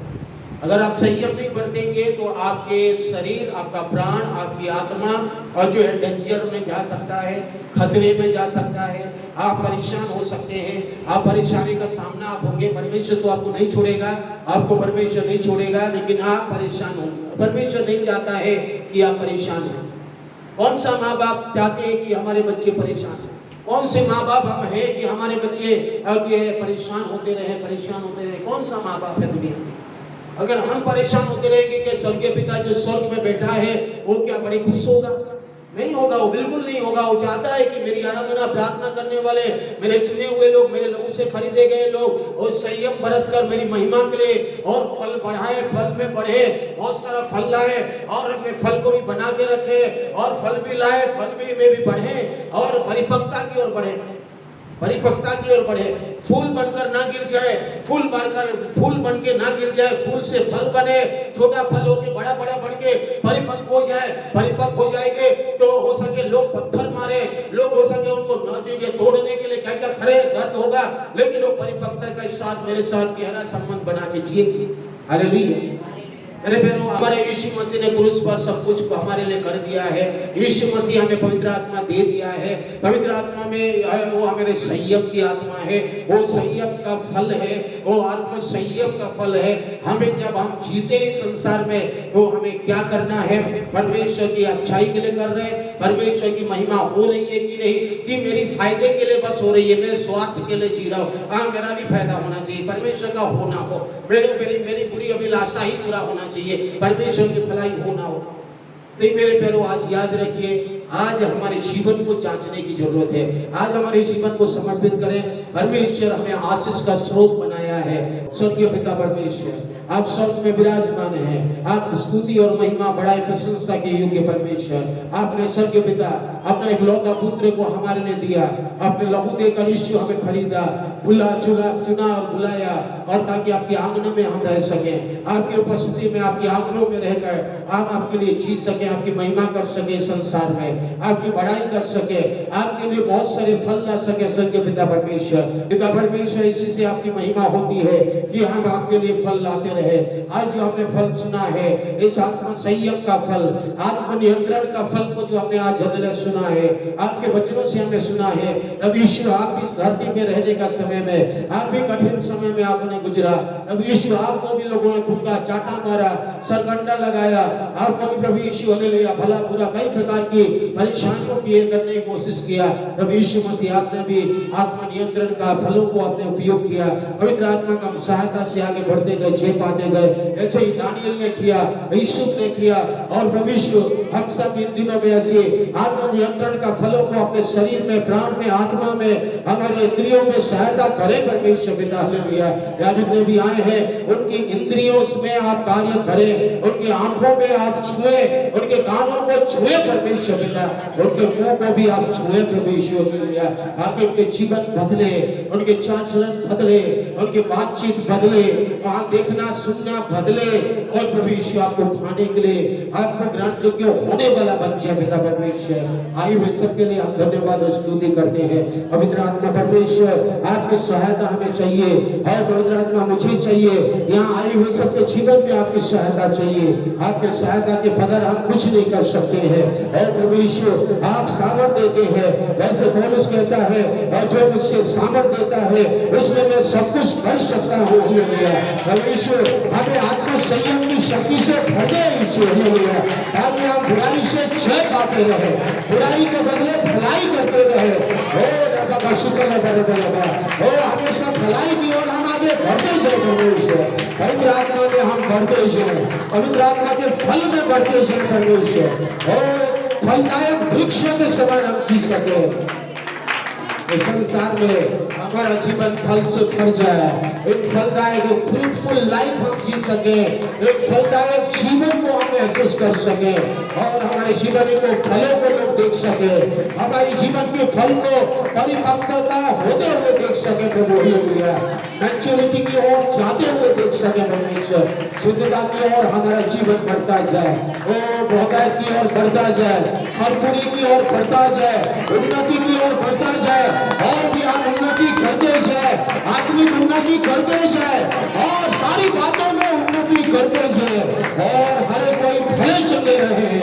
अगर आप संयम नहीं बरतेंगे तो आपके शरीर, आपका प्राण, आपकी आत्मा और जो है डेंजर में जा सकता है, खतरे में जा सकता है, आप परेशान हो सकते हैं, आप परेशानी का सामना आप होंगे। परमेश्वर तो आपको नहीं छोड़ेगा, आपको परमेश्वर नहीं छोड़ेगा, लेकिन आप परेशान होंगे। परमेश्वर नहीं चाहता है कि आप परेशान हो। कौन सा माँ बाप चाहते हैं कि हमारे बच्चे परेशान हो? कौन से माँ बाप हम हैं कि हमारे बच्चे परेशान होते रहे? कौन सा माँ बाप है दुनिया में? अगर हम परेशान होते रहेंगे कि स्वर्गीय पिता जो स्वर्ग में बैठा है वो क्या बड़ी खुश होगा? नहीं होगा, वो बिल्कुल नहीं होगा। वो चाहता है कि मेरी आराधना, प्रार्थना करने वाले, मेरे चुने हुए लोग, मेरे लोगों से खरीदे गए लोग और संयम बरत कर मेरी महिमा के लिए और फल बढ़ाए, फल में बढ़े, बहुत सारा फल लाए और अपने फल को भी बना के रखे और फल भी लाए, फल भी में भी बढ़े और परिपक्वता की ओर बढ़े, परिपक्वता की ओर बढ़े। फूल बनकर ना गिर जाए, फूल बन के ना गिर जाए, फूल से फल बने, छोटा फल होके बड़ा बढ़ के परिपक्व हो जाए। परिपक्व हो जाएंगे तो हो सके लोग पत्थर मारे, लोग हो सके उनको न दीजिए, तोड़ने के लिए क्या क्या करे, दर्द होगा, लेकिन वो परिपक्वता के साथ मेरे साथ गहरा संबंध बना के जिएंगे। हालेलुया। मेरे प्यारों, हमारे यीशु मसीह ने क्रूस पर सब कुछ हमारे लिए कर दिया है। यीशु मसीह हमें पवित्र आत्मा दे दिया है। पवित्र आत्मा में वो हमारे संयम की आत्मा है, वो संयम का फल है। वो आत्म संयम का फल है। हमें जब हम जीते हैं संसार में तो हमें क्या करना है? परमेश्वर की अच्छाई के लिए कर रहे हैं, परमेश्वर की महिमा हो रही है कि नहीं, कि मेरी फायदे के लिए बस हो रही है, मेरे स्वार्थ के लिए जी रहा हूँ। हाँ, मेरा भी फायदा होना चाहिए, परमेश्वर का हो ना हो, मेरी बुरी अभिलाषा ही पूरा होना चाहिए, परमेश्वर की भलाई हो ना हो। तो मेरे प्यारों, आज याद रखिए, आज हमारे जीवन को जांचने की जरूरत है। आज हमारे जीवन को समर्पित करें। परमेश्वर हमें आशीष का स्रोत बनाया है। स्वर्गीय पिता परमेश्वर, आप स्वर्ग में विराजमान हैं, आप स्तुति और महिमा बड़ाई प्रशंसा के योग्य परमेश्वर। आपने स्वर्गीय पिता अपना इकलौता पुत्र को हमारे लिए दिया, अपने लहू देकर यीशु हमें खरीदा, चुना और बुलाया, और ताकि आपके आंगनों में हम रह सकें, आपकी उपस्थिति में, आपके आंगनों में रहकर आप आपके लिए जी सके, आपकी महिमा कर सके, संसार में आपकी बड़ाई कर सके, आपके लिए बहुत सारे फल ला सके। स्वर्गीय पिता परमेश्वर, इसी से आपकी महिमा होती है कि हम आपके लिए फल लाते रहे। आज जो हमने फल सुना है, इस आत्म संयम का फल, आत्म नियंत्रण का फल को जो हमने आज हमने सुना है, आपके वचनों से हमने सुना है। रब यीशु, आप इस धरती पे रहने का समय में, आप भी कठिन समय में आपने गुजरा। रब यीशु, आपको भी लोगों ने फूका, चाटा मारा, सरकंडा लगाया, आपको भी प्रभु यीशु हालेलुया भला बुरा कई प्रकार की परेशानियों की करने की कोशिश किया। प्रभु यीशु मसीह, आपने भी आत्म नियंत्रण का फलों को आपने उपयोग किया, पवित्र आत्मा का सहायता से आगे बढ़ते गए, छे पाते गए। ऐसे ही दानियल ने किया, यूसुफ ने किया, और प्रभु यीशु हम सब इन दिनों में ऐसे आत्म नियंत्रण का फलों को अपने शरीर में, प्राण में, आत्मा में, हमारे इंद्रियों में सहायता करें परमेश्वर पिता। हालेलुया। जितने भी आए हैं उनकी इंद्रियों में आप कार्य करें, उनकी आंखों में आप छुए, उनके कानों को छुए परमेश्वर पिता, उनके मुंह को भी आप छुए परमेश्वर हालेलुया, ताकि उनके जीवन बदले, उनके चाल चलन बदले, उनकी बातचीत बदले, वहां देखना सुनना बदले, और प्रभु यीशु आपको उठाने के लिए, आपको ग्रहण योग्य होने वाला बन जाए पिता परमेश्वर। आए हुए सबके लिए हम धन्यवाद और स्तुति करते हैं। पवित्र आत्मा परमेश्वर, आपकी सहायता हमें चाहिए है, पवित्र आत्मा मुझे चाहिए, यहाँ आए हुए सबके जीवन में आपकी सहायता चाहिए। आपके सहायता के बगैर हम कुछ नहीं कर सकते हैं। और प्रभु यीशु, आप सामर्थ देते हैं, वैसे पौलुस कहता है, और जो मुझसे सामर्थ देता है उसमें मैं सब कुछ कर सकता हूँ। हालेलुया। प्रभु यीशु, हमें आत्म संयम की शक्ति से भर दे यीशु हालेलुया, ताकि हम बुराई से जय पाते रहे, बुराई के बदले भलाई करते रहे। ओ रब्बा का शुक्र है, ओ हमेशा भलाई की ओर हम आगे बढ़ते जाए परमेश्वर। पवित्र आत्मा में हम बढ़ते जाए, पवित्र आत्मा के फल में बढ़ते जाए परमेश्वर, और फलदायक वृक्षों के समान हम जी सके। इस संसार में हमारा जीवन फल से भर जाए, एक फलदायक फ्रूटफुल लाइफ हम जी सके, एक फलदायक जीवन को हम महसूस कर सके, और हमारे जीवन को फलों को लोग देख सके, हमारी जीवन के फल को परिपक्वता होते हुए देख सके प्रभु हालेलुया, मैच्योरिटी की ओर जाते हुए देख सके परमेश्वर, शुद्धता की ओर हमारा जीवन बढ़ता जाए, ओ बहुतायत की ओर बढ़ता जाए, भरपूरी की ओर बढ़ता जाए, उन्नति की ओर बढ़ता जाए, और भी हम उन्नति करते जाए, आत्मिक उन्नति करते जाए, और सारी बातों में उन्नति करते जाए, और हर कोई भले चले रहे।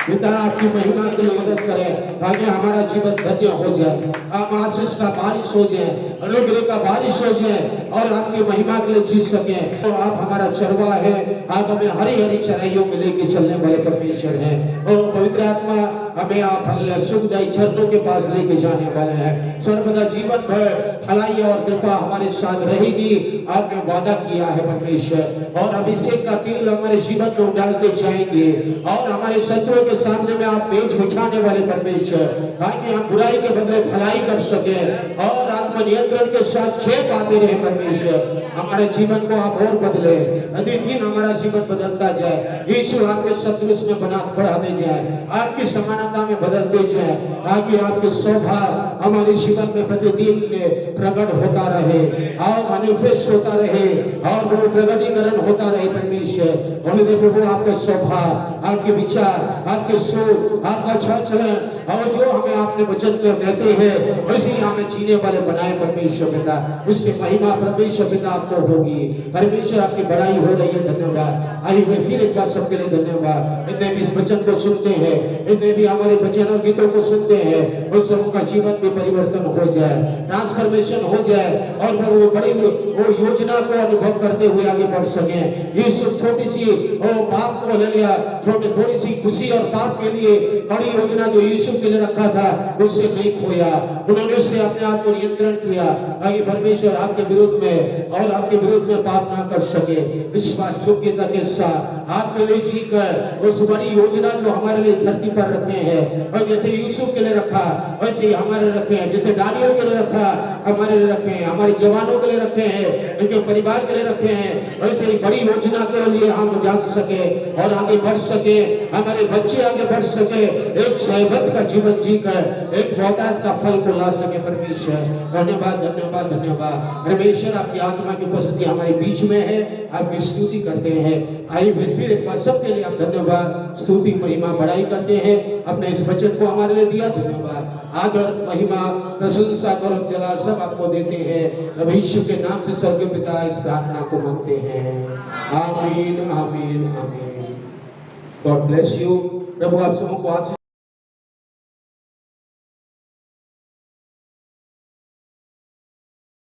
पिता आपकी महिमा के लिए मदद करें, ताकि हमारा जीवन धन्य हो जाए, आप आशीष का बारिश हो जाए, अनुग्रह का बारिश हो जाए, और आपकी महिमा के लिए जी सके। तो आप हमारा चरवा है, आप हमें हरी हरी चराइयों में लेके चलने वाले परमेश्वर हैं। ओ पवित्र आत्मा, हमें आप सुखदायी झरनों के पास लेके जाने वाले हैं। सर्वदा जीवन भर भलाई और कृपा हमारे साथ रहेगी, आपने वादा किया है परमेश्वर, और अभिषेक का तेल हमारे जीवन में डालते जाएंगे, और हमारे शत्रुओं के सामने में आप मेज बिठाने वाले परमेश्वर, ताकि हम बुराई के बदले भलाई कर सके, और आत्म नियंत्रण के साथ जय पाते रहे परमेश्वर। हमारे जीवन को आप और बदले, दिन हमारा जीवन बदलता जाए, यीशु आपके शत्रु में बढ़ाते जाए, आपकी समानता में बदलते जाए, ताकि आपके स्वभाव हमारे जीवन में प्रतिदिन प्रकट होता रहे, और मैनिफेस्ट होता रहे, और वो प्रकटीकरण होता रहे परमेश्वर। होने दे प्रभु आपके स्वभाव, आपके विचार, आपके सोच, आपका अच्छा चलन, और जो हमें आपने वचन में देते हैं वैसे ही हमें जीने वाले बनाए परमेश्वर पिता। उससे महिमा परमेश्वर पिता आपको होगी। परमेश्वर आपकी बड़ाई हो रही है, धन्यवाद। आइए फिर एक बार सबके लिए धन्यवाद। इतने भी इस वचन को सुनते हैं, इतने भी हमारे वचन और गीतों को सुनते हैं उन सबों का जीवन में परिवर्तन हो जाए, ट्रांसफॉर्मेशन हो जाए और वो बड़ी वो योजना को अनुभव करते हुए आगे बढ़ सके। यूसुफ छोटी सी पाप को ले लिया, थोड़ी सी खुशी और पाप के लिए बड़ी योजना जो यूसुफ के लिए रखा था उससे नहीं खोया, उन्होंने उससे अपने आप को नियंत्रण किया ताकि परमेश्वर आपके विरुद्ध में और आपके विरुद्ध में पाप ना कर सके। विश्वास योग्यता के साथ आपके लिए जी कर उस बड़ी योजना जो हमारे लिए धरती पर रखे हैं, और जैसे यूसुफ के लिए रखा वैसे ही हमारे रखे हैं, जैसे दानियल के लिए रखा हमारे लिए रखे हैं, हमारे जवानों के लिए रखे हैं, उनके परिवार के लिए रखे हैं, वैसे ही बड़ी योजना के लिए हम जान सके और आगे बढ़ सके, हमारे बच्चे आगे बढ़ सके, एक सहबत का जीवन जीकर एक बहुतायत का फल को ला सके। परमेश्वर धन्यवाद धन्यवाद धन्यवाद। परमेश्वर आपकी आत्मा की उपस्थिति हमारे बीच में है, आपकी स्तुति करते हैं। आइए फिर एक बार सबके लिए आप धन्यवाद स्तुति महिमा बड़ाई करते हैं। अपने इस वचन को हमारे लिए दिया, धन्यवाद आदर महिमा प्रशंसा गौरव जलाल सब आपको देते हैं। प्रभु यीशु के नाम से स्वर्गीय पिता इस प्रार्थना को मांगते हैं, आमीन आमीन आमीन। God bless you. प्रभु आप सबों को आशीष